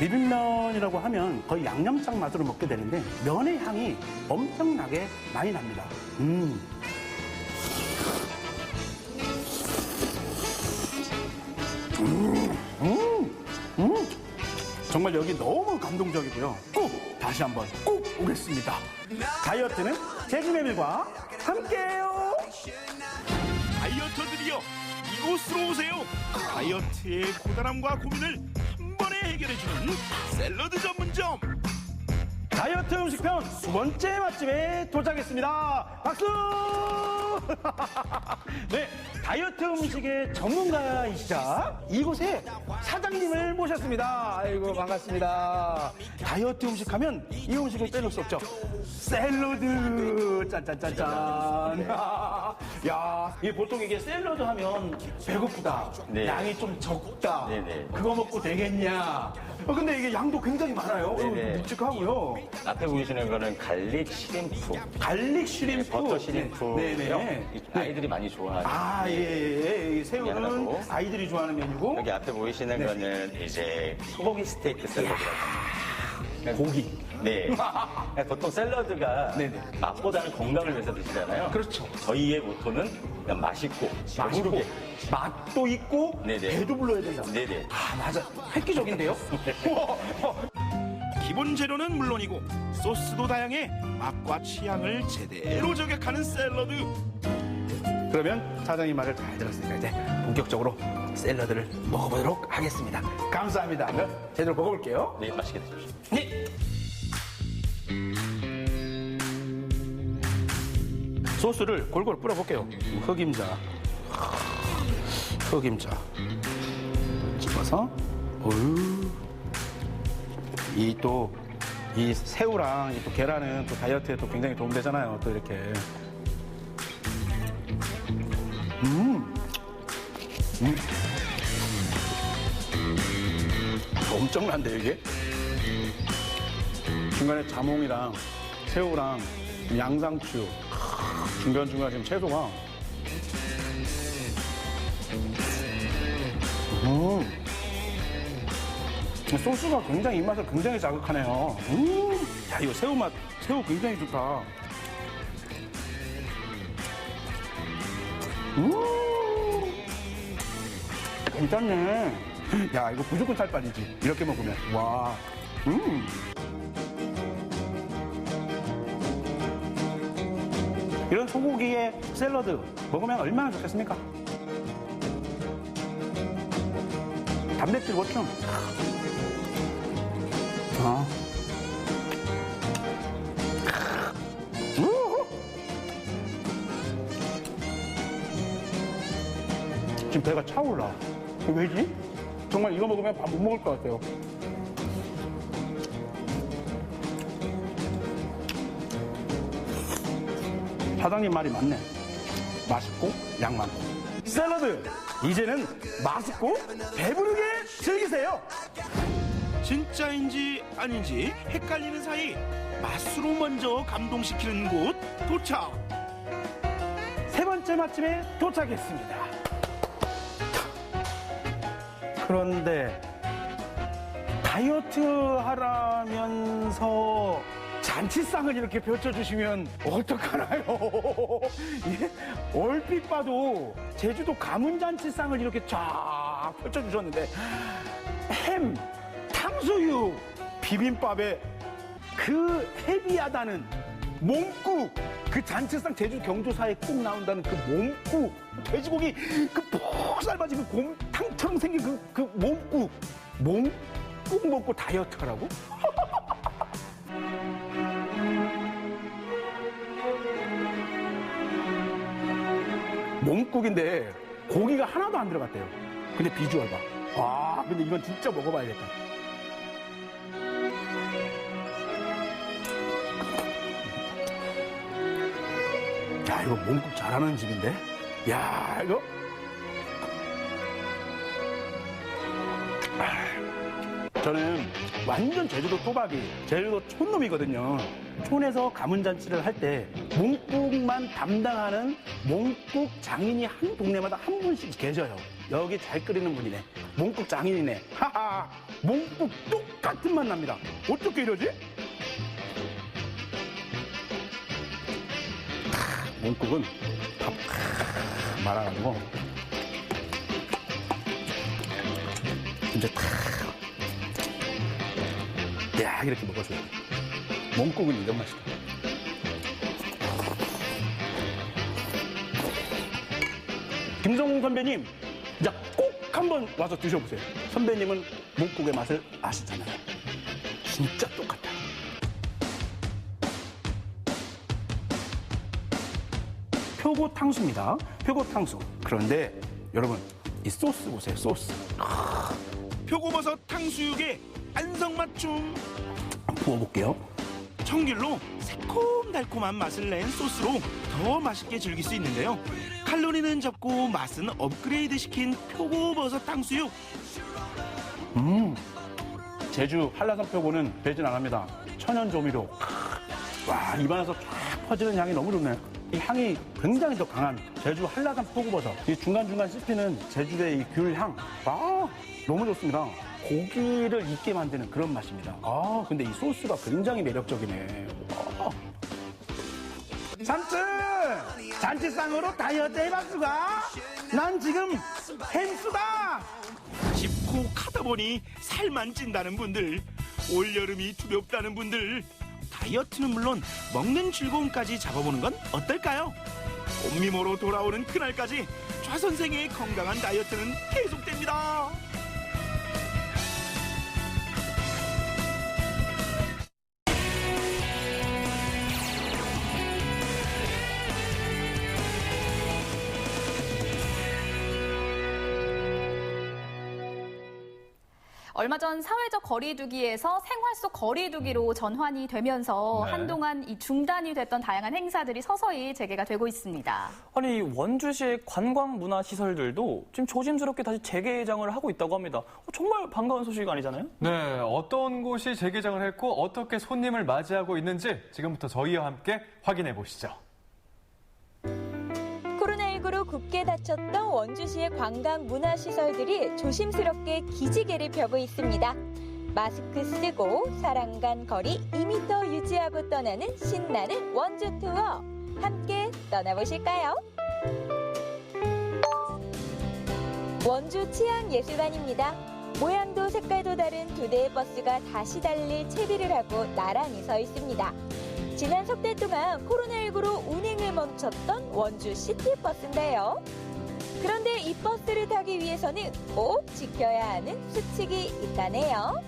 비빔면이라고 하면 거의 양념장 맛으로 먹게 되는데 면의 향이 엄청나게 많이 납니다. 정말 여기 너무 감동적이고요. 꼭 다시 한번 꼭 오겠습니다. 다이어트는 제주메밀과 함께해요. 다이어터들이여 이곳으로 오세요. 다이어트의 고단함과 고민을 한 번에 해결해주는 샐러드 전문점. 다이어트 음식편 두 번째 맛집에 도착했습니다. 박수! 네, 다이어트 음식의 전문가이시자 이곳에 사장님을 모셨습니다. 아이고, 반갑습니다. 다이어트 음식 하면 이 음식을 빼놓을 수 없죠. 샐러드! 짠짠짠짠! 야, 보통 이게 샐러드 하면 배고프다. 네. 양이 좀 적다. 네네. 그거 먹고 되겠냐. 근데 이게 양도 굉장히 많아요. 네네. 묵직하고요. 앞에 보이시는 거는 갈릭 시림프. 갈릭 시림프. 버터 시림프요. 네네. 아이들이 많이 좋아하는. 아, 예. 이 새우는 하나고. 아이들이 좋아하는 메뉴고. 여기 앞에 보이시는 네. 거는 이제 소고기 스테이크 샐러드라고 합니다. 고기. 네. 보통 샐러드가 네네. 맛보다는 건강을 위해서 드시잖아요. 그렇죠. 저희의 모토는 그냥 맛있고, 배부르게. 맛도 있고, 네네. 배도 불러야 된다. 네네. 아, 맞아. 획기적인데요? 기본 재료는 물론이고 소스도 다양해 맛과 취향을 제대로 저격하는 샐러드. 그러면 사장님 말을 잘 들었으니까 이제 본격적으로 샐러드를 먹어보도록 하겠습니다. 감사합니다. 제대로 먹어볼게요. 네, 맛있게 드십시오. 네. 소스를 골고루 뿌려볼게요. 흑임자. 찍어서. 이 새우랑 이 또 계란은 또 다이어트에 또 굉장히 도움되잖아요. 또 이렇게. 엄청난데, 이게? 중간에 자몽이랑 새우랑 양상추, 중간중간 지금 채소가. 소스가 굉장히 입맛을 굉장히 자극하네요. 야, 이거 새우 굉장히 좋다. 괜찮네. 야, 이거 무조건 살 빠지지. 이렇게 먹으면. 와. 이런 소고기의 샐러드 먹으면 얼마나 좋겠습니까? 단백질 보충. 지금 배가 차올라. 왜지? 정말 이거 먹으면 밥 못 먹을 것 같아요. 사장님 말이 맞네. 맛있고 양 많고. 샐러드! 이제는 맛있고 배부르게 즐기세요. 진짜인지 아닌지 헷갈리는 사이 맛으로 먼저 감동시키는 곳 도착. 세 번째 맛집에 도착했습니다. 그런데 다이어트 하라면서 잔치상을 이렇게 펼쳐주시면 어떡하나요? 예? 얼핏 봐도 제주도 가문잔치상을 이렇게 쫙 펼쳐주셨는데 햄, 탕수육, 비빔밥에 그 헤비하다는 몸국, 그 잔치상 제주 경조사에 꼭 나온다는 그 몸국, 돼지고기 그 푹 삶아진 그 곰탕처럼 생긴 그 몸국 먹고 다이어트 하라고? 몸국인데 고기가 하나도 안 들어갔대요. 근데 비주얼 봐. 와, 근데 이건 진짜 먹어봐야겠다. 야, 이거 몸국 잘하는 집인데? 야, 이거. 저는 완전 제주도 또박이, 제주도 촌놈이거든요. 촌에서 가문잔치를 할 때 몸국만 담당하는 몸국 장인이 한 동네마다 한 분씩 계셔요. 여기 잘 끓이는 분이네. 몸국 장인이네. 하하, 몸국 똑같은 맛 납니다. 어떻게 이러지? 몸국은 밥 말아가지고 이제 탁, 야, 이렇게 먹었어요. 몸국은 이런 맛이다. 김성웅 선배님, 자, 꼭 한번 와서 드셔보세요. 선배님은 몸국의 맛을 아시잖아요. 진짜 똑같아요. 표고탕수입니다. 표고탕수. 그런데 여러분, 이 소스 보세요, 소스. 표고버섯 탕수육에 안성맞 좀 부어볼게요. 청귤로 새콤달콤한 맛을 낸 소스로 더 맛있게 즐길 수 있는데요. 칼로리는 적고 맛은 업그레이드 시킨 표고버섯 탕수육. 제주 한라산 표고는 배진 안 합니다. 천연 조미료. 와, 입안에서 쫙 퍼지는 향이 너무 좋네. 이 향이 굉장히 더 강한 제주 한라산 표고버섯. 이 중간중간 씹히는 제주의 이 귤 향. 아, 너무 좋습니다. 고기를 익게 만드는 그런 맛입니다. 아, 근데 이 소스가 굉장히 매력적이네. 삼촌! 잔치상으로 다이어트 해봤수가? 난 지금 햄수다! 씹고 카다 보니 살만 찐다는 분들, 올여름이 두렵다는 분들, 다이어트는 물론 먹는 즐거움까지 잡아보는 건 어떨까요? 온미모로 돌아오는 그날까지 좌 선생의 건강한 다이어트는 계속됩니다. 얼마 전 사회적 거리두기에서 생활 속 거리두기로 전환이 되면서 네. 한동안 이 중단이 됐던 다양한 행사들이 서서히 재개가 되고 있습니다. 아니, 원주시 관광문화시설들도 지금 조심스럽게 다시 재개장을 하고 있다고 합니다. 정말 반가운 소식 아니잖아요? 네, 어떤 곳이 재개장을 했고 어떻게 손님을 맞이하고 있는지 지금부터 저희와 함께 확인해 보시죠. 코로나19로 굳게 닫혔던 원주시의 관광문화시설들이 조심스럽게 기지개를 펴고 있습니다. 마스크 쓰고 사람 간 거리 2m 유지하고 떠나는 신나는 원주 투어. 함께 떠나보실까요? 원주 치안예술관입니다. 모양도 색깔도 다른 두 대의 버스가 다시 달릴 채비를 하고 나란히 서 있습니다. 지난 석 달 동안 코로나19로 운행을 멈췄던 원주 시티버스인데요. 그런데 이 버스를 타기 위해서는 꼭 지켜야 하는 수칙이 있다네요.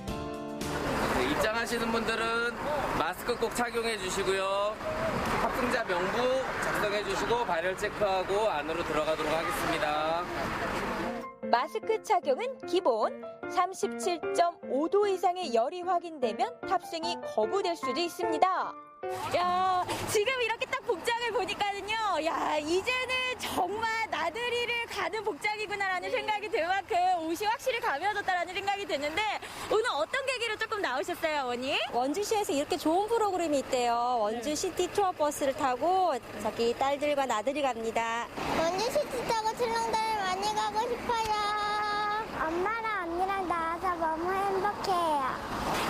입장하시는 분들은 마스크 꼭 착용해 주시고요. 확진자 명부 작성해 주시고 발열 체크하고 안으로 들어가도록 하겠습니다. 마스크 착용은 기본. 37.5도 이상의 열이 확인되면 탑승이 거부될 수도 있습니다. 야, 지금 이렇게 딱 복장을 보니까는요, 야, 이제는 정말 나들이를 가는 복장이구나라는 생각이 들 만큼 옷이 확실히 가벼워졌다라는 생각이 드는데, 오늘 어떤 계기로 조금 나오셨어요, 어머니? 원주시에서 이렇게 좋은 프로그램이 있대요. 원주 시티 투어 버스를 타고 저기 딸들과 나들이 갑니다. 원주 시티 타고 출렁다리 많이 가고 싶어요. 엄마랑 언니랑 나와서 너무 행복해요.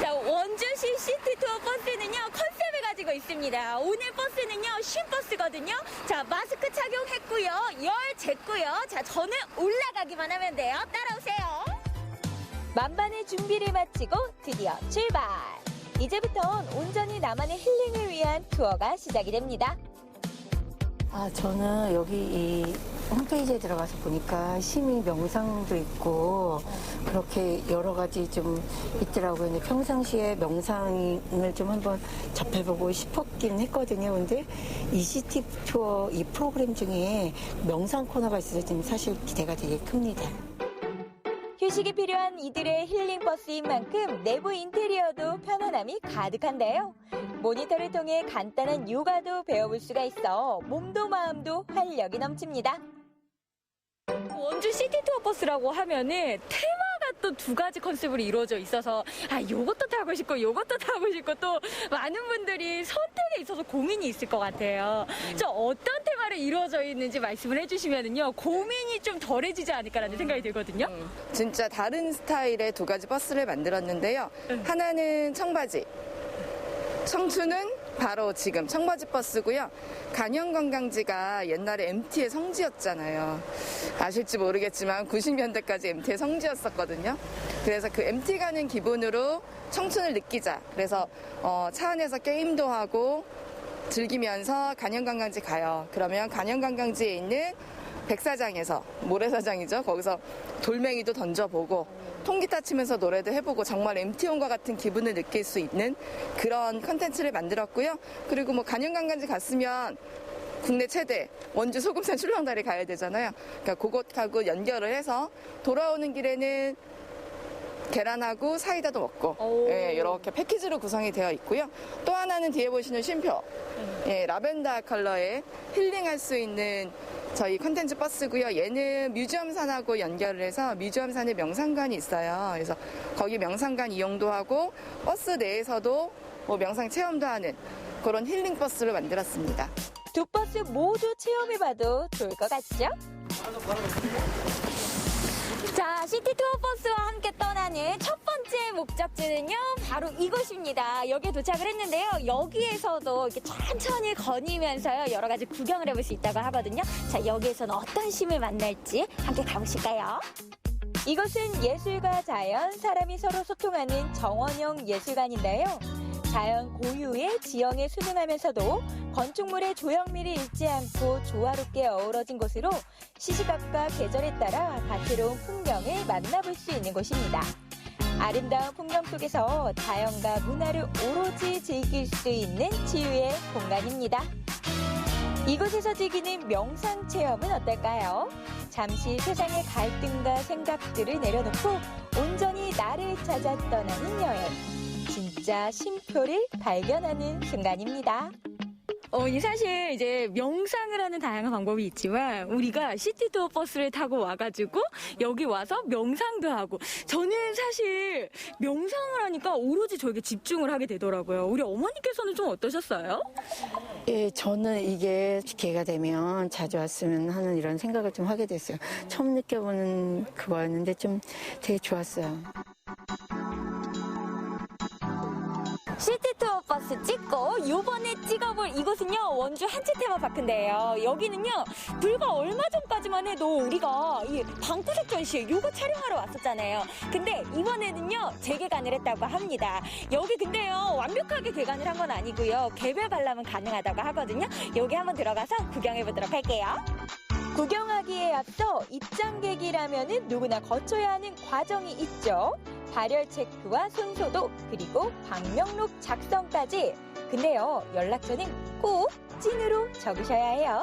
자, 원주시 시티 투어 버스는요, 컨셉을 가지고 있습니다. 오늘 버스는요, 쉼버스거든요. 자, 마스크 착용했고요, 열 쟀고요. 자, 저는 올라가기만 하면 돼요. 따라오세요. 만반의 준비를 마치고 드디어 출발. 이제부턴 온전히 나만의 힐링을 위한 투어가 시작이 됩니다. 저는 여기 이 홈페이지에 들어가서 보니까 시민 명상도 있고 그렇게 여러 가지 좀 있더라고요. 근데 평상시에 명상을 좀 한번 접해보고 싶었긴 했거든요. 근데 이 시티 투어 이 프로그램 중에 명상 코너가 있어서 지금 사실 기대가 되게 큽니다. 휴식이 필요한 이들의 힐링 버스인 만큼 내부 인테리어도 편안함이 가득한데요. 모니터를 통해 간단한 요가도 배워볼 수가 있어 몸도 마음도 활력이 넘칩니다. 원주 시티 투어 버스라고 하면은 테마가 또 두 가지 컨셉으로 이루어져 있어서 요것도 타고 싶고 요것도 타고 싶고 또 많은 분들이 선택에 있어서 고민이 있을 것 같아요. 저 어떤 테마로 이루어져 있는지 말씀을 해주시면은요 고민이 좀 덜해지지 않을까라는 생각이 들거든요. 진짜 다른 스타일의 두 가지 버스를 만들었는데요. 하나는 청바지, 청춘은 바로 지금 청바지 버스고요. 간현관광지가 옛날에 MT의 성지였잖아요. 아실지 모르겠지만 90년대까지 MT의 성지였었거든요. 그래서 그 MT 가는 기분으로 청춘을 느끼자. 그래서 차 안에서 게임도 하고 즐기면서 간현관광지 가요. 그러면 간현관광지에 있는 백사장에서, 모래사장이죠. 거기서 돌멩이도 던져보고 통기타 치면서 노래도 해보고 정말 MT온과 같은 기분을 느낄 수 있는 그런 컨텐츠를 만들었고요. 그리고 간현관광지 갔으면 국내 최대 원주 소금산 출렁다리 가야 되잖아요. 그러니까 그곳하고 연결을 해서 돌아오는 길에는 계란하고 사이다도 먹고 예, 이렇게 패키지로 구성이 되어 있고요. 또 하나는 뒤에 보시는 쉼표 예, 라벤더 컬러의 힐링할 수 있는 저희 컨텐츠 버스고요. 얘는 뮤지엄산하고 연결을 해서 뮤지엄산에 명상관이 있어요. 그래서 거기 명상관 이용도 하고 버스 내에서도 뭐 명상 체험도 하는 그런 힐링 버스를 만들었습니다. 두 버스 모두 체험해봐도 좋을 것 같죠? 자, 시티투어 버스와 함께 떠나는 첫 번째 목적지는요, 바로 이곳입니다. 여기에 도착을 했는데요. 여기에서도 이렇게 천천히 거니면서요, 여러 가지 구경을 해볼 수 있다고 하거든요. 자, 여기에서는 어떤 쉼을 만날지 함께 가보실까요? 이곳은 예술과 자연, 사람이 서로 소통하는 정원형 예술관인데요. 자연 고유의 지형에 순응하면서도 건축물의 조형미를 잃지 않고 조화롭게 어우러진 곳으로 시시각각 계절에 따라 다채로운 풍경을 만나볼 수 있는 곳입니다. 아름다운 풍경 속에서 자연과 문화를 오로지 즐길 수 있는 치유의 공간입니다. 이곳에서 즐기는 명상 체험은 어떨까요? 잠시 세상의 갈등과 생각들을 내려놓고 온전히 나를 찾아 떠나는 여행. 진짜 쉼표를 발견하는 순간입니다. 사실 이제 명상을 하는 다양한 방법이 있지만 우리가 시티투어 버스를 타고 와가지고 여기 와서 명상도 하고 저는 사실 명상을 하니까 오로지 저에게 집중을 하게 되더라고요. 우리 어머니께서는 좀 어떠셨어요? 예, 저는 이게 기회가 되면 자주 왔으면 하는 이런 생각을 좀 하게 됐어요. 처음 느껴보는 그거였는데 좀 되게 좋았어요. 시티투어 버스 찍고 이번에 찍어볼 이곳은요, 원주 한치 테마파크인데요. 여기는요, 불과 얼마 전까지만 해도 우리가 이 방구석 전시 요거 촬영하러 왔었잖아요. 근데 이번에는요, 재개관을 했다고 합니다. 여기 근데요, 완벽하게 개관을 한 건 아니고요, 개별 관람은 가능하다고 하거든요. 여기 한번 들어가서 구경해보도록 할게요. 구경하기에 앞서 입장객이라면은 누구나 거쳐야 하는 과정이 있죠. 발열 체크와 손소독, 그리고 방명록 작성까지. 근데요, 연락처는 꼭 찐으로 적으셔야 해요.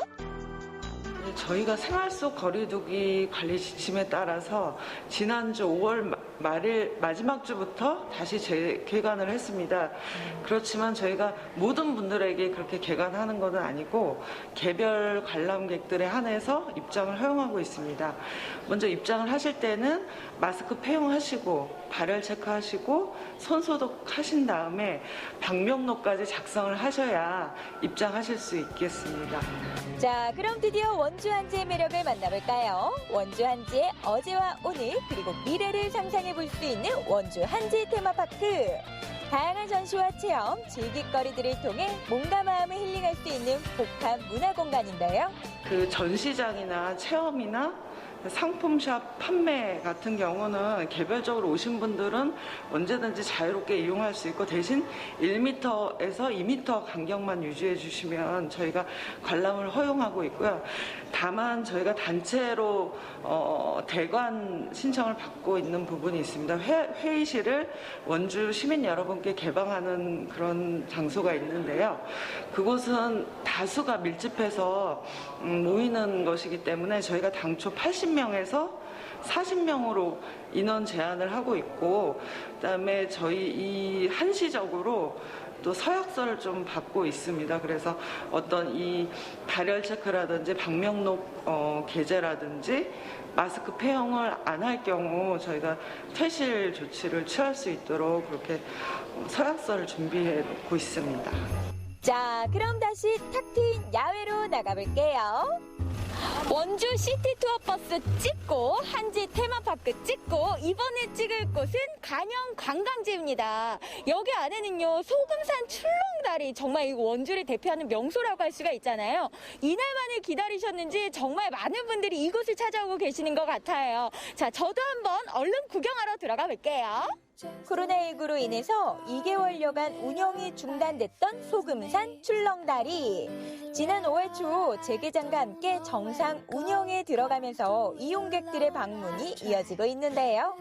저희가 생활 속 거리두기 관리 지침에 따라서 지난주 5월 말일 마지막 주부터 다시 재개관을 했습니다. 그렇지만 저희가 모든 분들에게 그렇게 개관하는 것은 아니고 개별 관람객들에 한해서 입장을 허용하고 있습니다. 먼저 입장을 하실 때는 마스크 폐용하시고 발열 체크하시고 손소독 하신 다음에 방명록까지 작성을 하셔야 입장하실 수 있겠습니다. 자, 그럼 드디어 원주 한지의 매력을 만나볼까요? 원주 한지의 어제와 오늘 그리고 미래를 상상해 볼 수 있는 원주 한지 테마파크. 다양한 전시와 체험, 즐길거리들을 통해 몸과 마음을 힐링할 수 있는 복합 문화 공간인데요. 그 전시장이나 체험이나 상품샵 판매 같은 경우는 개별적으로 오신 분들은 언제든지 자유롭게 이용할 수 있고 대신 1m에서 2m 간격만 유지해 주시면 저희가 관람을 허용하고 있고요. 다만 저희가 단체로 대관 신청을 받고 있는 부분이 있습니다. 회의실을 원주 시민 여러분께 개방하는 그런 장소가 있는데요. 그곳은 다수가 밀집해서 모이는 것이기 때문에 저희가 당초 80명에서 40명으로 인원 제한을 하고 있고, 그다음에 저희 이 한시적으로 또 서약서를 좀 받고 있습니다. 그래서 어떤 이 발열 체크라든지 방명록 게재라든지 마스크 폐용을 안 할 경우 저희가 퇴실 조치를 취할 수 있도록 그렇게 서약서를 준비해 놓고 있습니다. 자, 그럼 다시 탁 트인 야외로 나가볼게요. 원주 시티투어 버스 찍고 한지 테마파크 찍고 이번에 찍을 곳은 간영 관광지입니다. 여기 안에는요, 소금산 출렁다리, 정말 이 원주를 대표하는 명소라고 할 수가 있잖아요. 이날만을 기다리셨는지 정말 많은 분들이 이곳을 찾아오고 계시는 것 같아요. 자, 저도 한번 얼른 구경하러 들어가 볼게요. 코로나19로 인해서 2개월여간 운영이 중단됐던 소금산 출렁다리. 지난 5월 초 재개장과 함께 정상 운영에 들어가면서 이용객들의 방문이 이어지고 있는데요.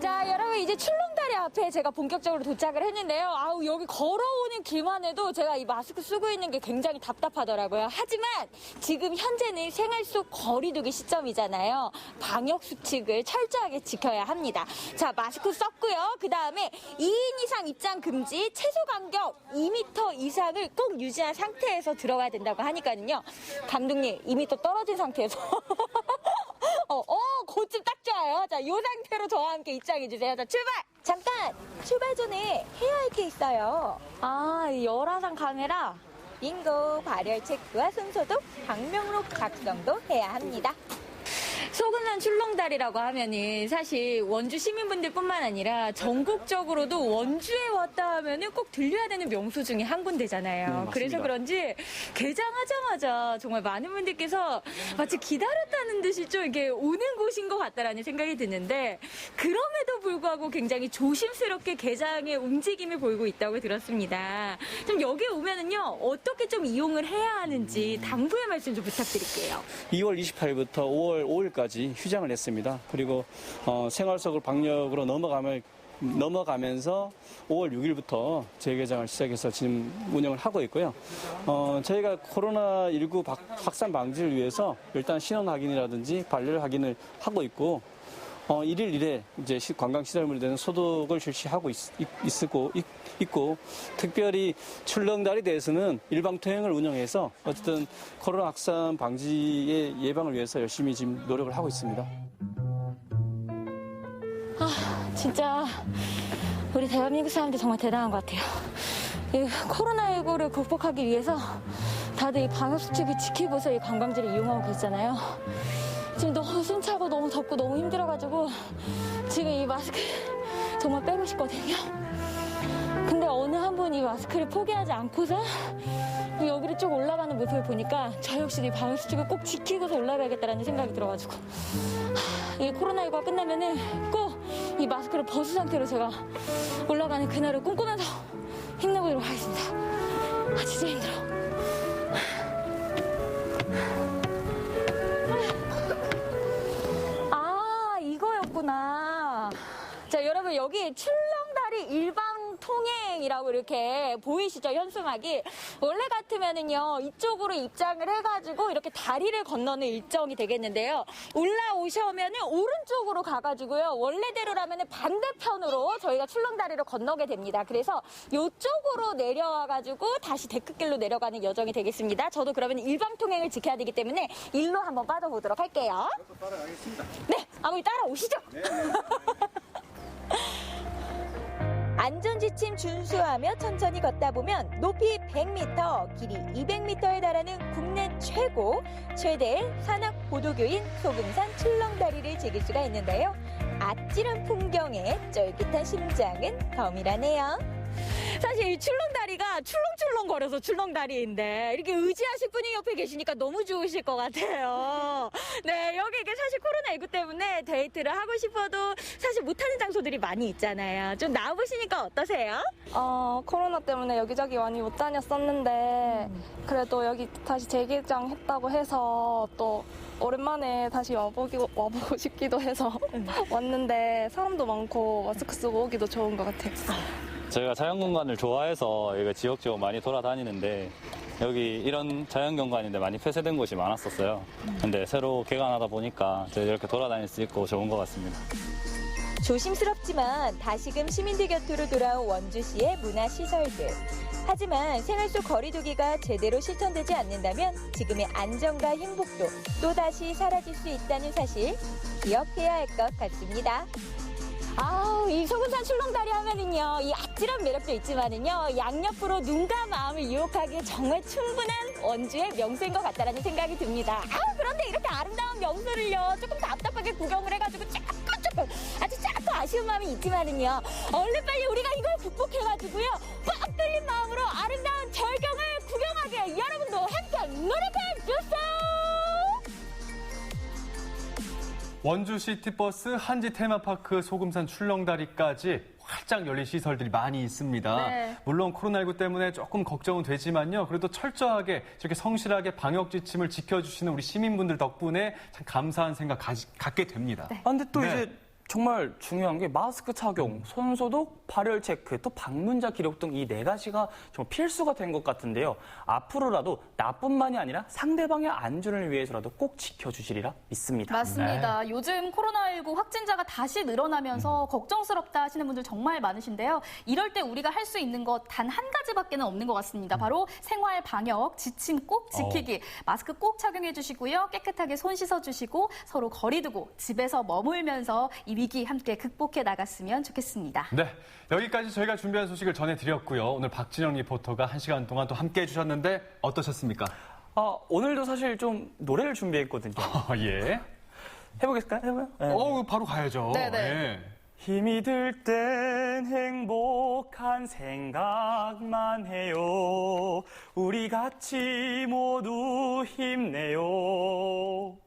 자, 여러분 이제 출렁다리 앞에 제가 본격적으로 도착을 했는데요. 아우, 여기 걸어오는 길만 해도 제가 이 마스크 쓰고 있는 게 굉장히 답답하더라고요. 하지만 지금 현재는 생활 속 거리두기 시점이잖아요. 방역 수칙을 철저하게 지켜야 합니다. 자, 마스크 썼고요. 그 다음에 2인 이상 입장 금지, 최소 간격 2m 이상을 꼭 유지한 상태에서 들어가야 된다고 하니까요. 감독님, 2m 떨어진 상태에서 고집 딱 좋아요. 자, 이 상태로 저와 함께 입장해주세요. 자, 출발! 잠깐! 출발 전에 해야 할 게 있어요. 이 열화상 카메라. 빙고, 발열 체크와 손소독, 방명록 작성도 해야 합니다. 소금산 출렁다리라고 하면은 사실 원주 시민분들뿐만 아니라 전국적으로도 원주에 왔다 하면은 꼭 들려야 되는 명소 중에 한 군데잖아요. 그래서 그런지 개장하자마자 정말 많은 분들께서 마치 기다렸다는 듯이 좀 이렇게 오는 곳인 것 같다라는 생각이 드는데, 그럼에도 불구하고 굉장히 조심스럽게 개장의 움직임을 보이고 있다고 들었습니다. 좀 여기 오면은요, 어떻게 좀 이용을 해야 하는지 당부의 말씀 좀 부탁드릴게요. 2월 28일부터 5월 5일까지 휴장을 했습니다. 그리고 생활 속 방역으로 넘어가면서 5월 6일부터 재개장을 시작해서 지금 운영을 하고 있고요. 저희가 코로나19 확산 방지를 위해서 일단 신원 확인이라든지 발열 확인을 하고 있고, 1일 1회 이제 관광시설물에 대한 소독을 실시하고 있고, 특별히 출렁다리 대해서는 일방통행을 운영해서 어쨌든 코로나 확산 방지의 예방을 위해서 열심히 지금 노력을 하고 있습니다. 진짜 우리 대한민국 사람들 정말 대단한 것 같아요. 이 코로나19를 극복하기 위해서 다들 이 방역수칙을 지키고서 이 관광지를 이용하고 계시잖아요. 지금 너무 숨차고 너무 덥고 너무 힘들어가지고 지금 이 마스크 정말 빼고 싶거든요. 근데 어느 한 분이 이 마스크를 포기하지 않고서 여기를 쭉 올라가는 모습을 보니까 저 역시 이 방역수칙을 꼭 지키고서 올라가야겠다라는 생각이 들어가지고, 이 코로나19가 끝나면은 꼭 이 마스크를 벗은 상태로 제가 올라가는 그날을 꿈꾸면서 힘내보도록 하겠습니다. 진짜 힘들어. 이거였구나. 자, 여러분 여기 출렁다리 일방 통행이라고 이렇게 보이시죠? 현수막이. 원래 같으면은요, 이쪽으로 입장을 해가지고 이렇게 다리를 건너는 일정이 되겠는데요. 올라오셔면은 오른쪽으로 가가지고요, 원래대로라면은 반대편으로 저희가 출렁다리를 건너게 됩니다. 그래서 이쪽으로 내려와가지고 다시 데크길로 내려가는 여정이 되겠습니다. 저도 그러면 일방 통행을 지켜야 되기 때문에 일로 한번 빠져보도록 할게요. 따라가겠습니다. 네, 아버님 따라오시죠. 네. 안전지침 준수하며 천천히 걷다 보면 높이 100m, 길이 200m에 달하는 국내 최대 산악 보도교인 소금산 출렁다리를 즐길 수가 있는데요. 아찔한 풍경에 쫄깃한 심장은 덤이라네요. 사실 이 출렁다리가 출렁출렁거려서 출렁다리인데 이렇게 의지하실 분이 옆에 계시니까 너무 좋으실 것 같아요. 네, 여기 이게 사실 코로나19 때문에 데이트를 하고 싶어도 사실 못하는 장소들이 많이 있잖아요. 좀 나와보시니까 어떠세요? 코로나 때문에 여기저기 많이 못 다녔었는데 그래도 여기 다시 재개장 했다고 해서 또 오랜만에 다시 와보고 싶기도 해서 왔는데 사람도 많고 마스크 쓰고 오기도 좋은 것 같아요. 저희가 자연공간을 좋아해서 여기 지역지역 많이 돌아다니는데 여기 이런 자연경관인데 많이 폐쇄된 곳이 많았었어요. 근데 새로 개관하다 보니까 저희 이렇게 돌아다닐 수 있고 좋은 것 같습니다. 조심스럽지만 다시금 시민들 곁으로 돌아온 원주시의 문화시설들. 하지만 생활 속 거리두기가 제대로 실천되지 않는다면 지금의 안정과 행복도 또다시 사라질 수 있다는 사실 기억해야 할 것 같습니다. 이 소금산 출렁다리 하면은요, 이 아찔한 매력도 있지만은요, 양옆으로 눈과 마음을 유혹하기에 정말 충분한 원주의 명소인 것 같다라는 생각이 듭니다. 그런데 이렇게 아름다운 명소를요, 조금 답답하게 구경을 해가지고 조금 아쉬운 마음이 있지만은요, 얼른 빨리 우리가 이걸 극복해가지고요, 빡 뚫린 마음으로 아름다운 절경을 구경하게 여러분도 함께 노력해주세요! 원주 시티버스, 한지 테마파크, 소금산 출렁다리까지 활짝 열린 시설들이 많이 있습니다. 네. 물론 코로나19 때문에 조금 걱정은 되지만요. 그래도 철저하게 저렇게 성실하게 방역 지침을 지켜주시는 우리 시민분들 덕분에 참 감사한 생각 갖게 됩니다. 네. 근데 또 이제 정말 중요한 게 마스크 착용, 손소독, 발열 체크, 또 방문자 기록 등 이 4가지가 정말 필수가 된 것 같은데요. 앞으로라도 나뿐만이 아니라 상대방의 안전을 위해서라도 꼭 지켜주시리라 믿습니다. 맞습니다. 요즘 코로나19 확진자가 다시 늘어나면서 걱정스럽다 하시는 분들 정말 많으신데요. 이럴 때 우리가 할 수 있는 것 단 한 가지밖에는 없는 것 같습니다. 바로 생활 방역 지침 꼭 지키기. 마스크 꼭 착용해 주시고요. 깨끗하게 손 씻어 주시고 서로 거리 두고 집에서 머물면서 이 위기 함께 극복해 나갔으면 좋겠습니다. 네, 여기까지 저희가 준비한 소식을 전해드렸고요. 오늘 박진영 리포터가 1시간 동안 또 함께해 주셨는데 어떠셨습니까? 오늘도 사실 좀 노래를 준비했거든요. 예. 해보겠을까요? 해봐요? 네. 바로 가야죠. 네네. 예. 힘이 들 땐 행복한 생각만 해요. 우리 같이 모두 힘내요.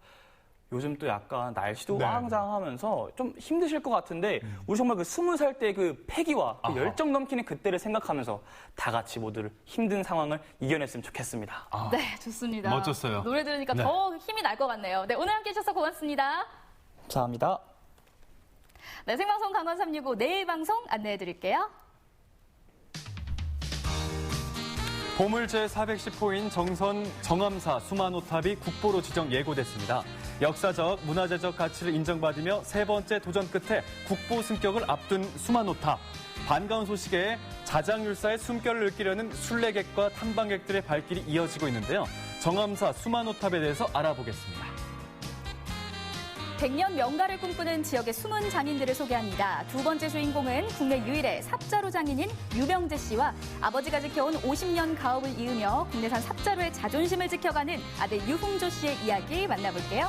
요즘 또 약간 날씨도 화창하면서 좀 힘드실 것 같은데 우리 정말 그 20살 때 그 패기와 그 열정 넘치는 그때를 생각하면서 다 같이 모두 힘든 상황을 이겨냈으면 좋겠습니다. 네, 좋습니다. 멋졌어요. 노래 들으니까 네. 더 힘이 날 것 같네요. 네, 오늘 함께 해주셔서 고맙습니다. 감사합니다. 네, 생방송 강원 365 내일 방송 안내해 드릴게요. 보물 제410호인 정암사 수만호탑이 국보로 지정 예고됐습니다. 역사적, 문화재적 가치를 인정받으며 세 번째 도전 끝에 국보 승격을 앞둔 수만호탑. 반가운 소식에 자장율사의 숨결을 느끼려는 순례객과 탐방객들의 발길이 이어지고 있는데요. 정암사 수만호탑에 대해서 알아보겠습니다. 100년 명가를 꿈꾸는 지역의 숨은 장인들을 소개합니다. 두 번째 주인공은 국내 유일의 삽자루 장인인 유병재 씨와 아버지가 지켜온 50년 가업을 이으며 국내산 삽자루의 자존심을 지켜가는 아들 유흥조 씨의 이야기 만나볼게요.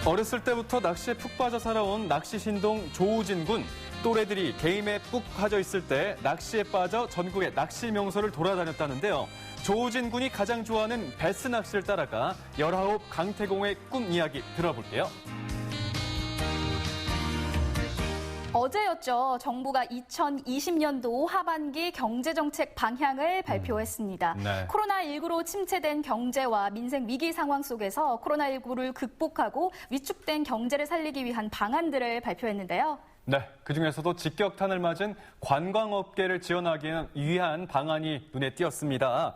어렸을 때부터 낚시에 푹 빠져 살아온 낚시신동 조우진 군. 또래들이 게임에 푹 빠져 있을 때 낚시에 빠져 전국의 낚시 명소를 돌아다녔다는데요. 조우진 군이 가장 좋아하는 베스 낚시를 따라가 19 강태공의 꿈 이야기 들어볼게요. 어제였죠. 정부가 2020년도 하반기 경제정책 방향을 발표했습니다. 네. 코로나19로 침체된 경제와 민생 위기 상황 속에서 코로나19를 극복하고 위축된 경제를 살리기 위한 방안들을 발표했는데요. 네, 그중에서도 직격탄을 맞은 관광업계를 지원하기 위한 방안이 눈에 띄었습니다.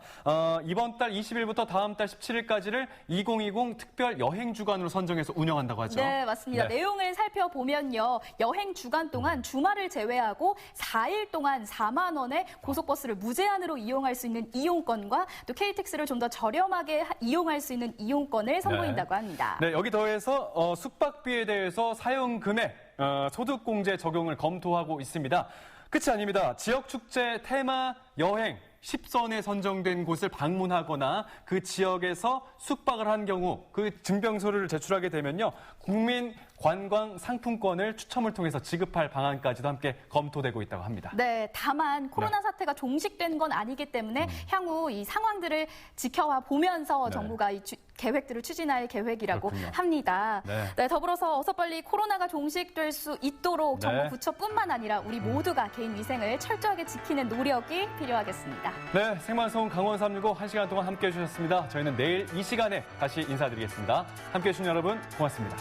이번 달 20일부터 다음 달 17일까지를 2020 특별 여행 주간으로 선정해서 운영한다고 하죠. 네, 맞습니다. 네. 내용을 살펴보면요. 여행 주간 동안 주말을 제외하고 4일 동안 4만 원에 고속버스를 무제한으로 이용할 수 있는 이용권과 또 KTX를 좀 더 저렴하게 이용할 수 있는 이용권을 선보인다고 합니다. 네, 여기 더해서 숙박비에 대해서 사용 금액 소득공제 적용을 검토하고 있습니다. 끝이 아닙니다. 지역축제, 테마, 여행, 10선에 선정된 곳을 방문하거나 그 지역에서 숙박을 한 경우 그 증명서를 제출하게 되면요. 국민 관광 상품권을 추첨을 통해서 지급할 방안까지도 함께 검토되고 있다고 합니다. 네, 다만 코로나 사태가 종식된 건 아니기 때문에 향후 이 상황들을 지켜와 보면서 정부가 이 계획들을 추진할 계획이라고 그렇군요. 합니다. 네. 더불어서 어서 빨리 코로나가 종식될 수 있도록 정부 부처뿐만 아니라 우리 모두가 개인 위생을 철저하게 지키는 노력이 필요하겠습니다. 네, 생방송 강원 365 1시간 동안 함께해 주셨습니다. 저희는 내일 이 시간에 다시 인사드리겠습니다. 함께해 주신 여러분 고맙습니다.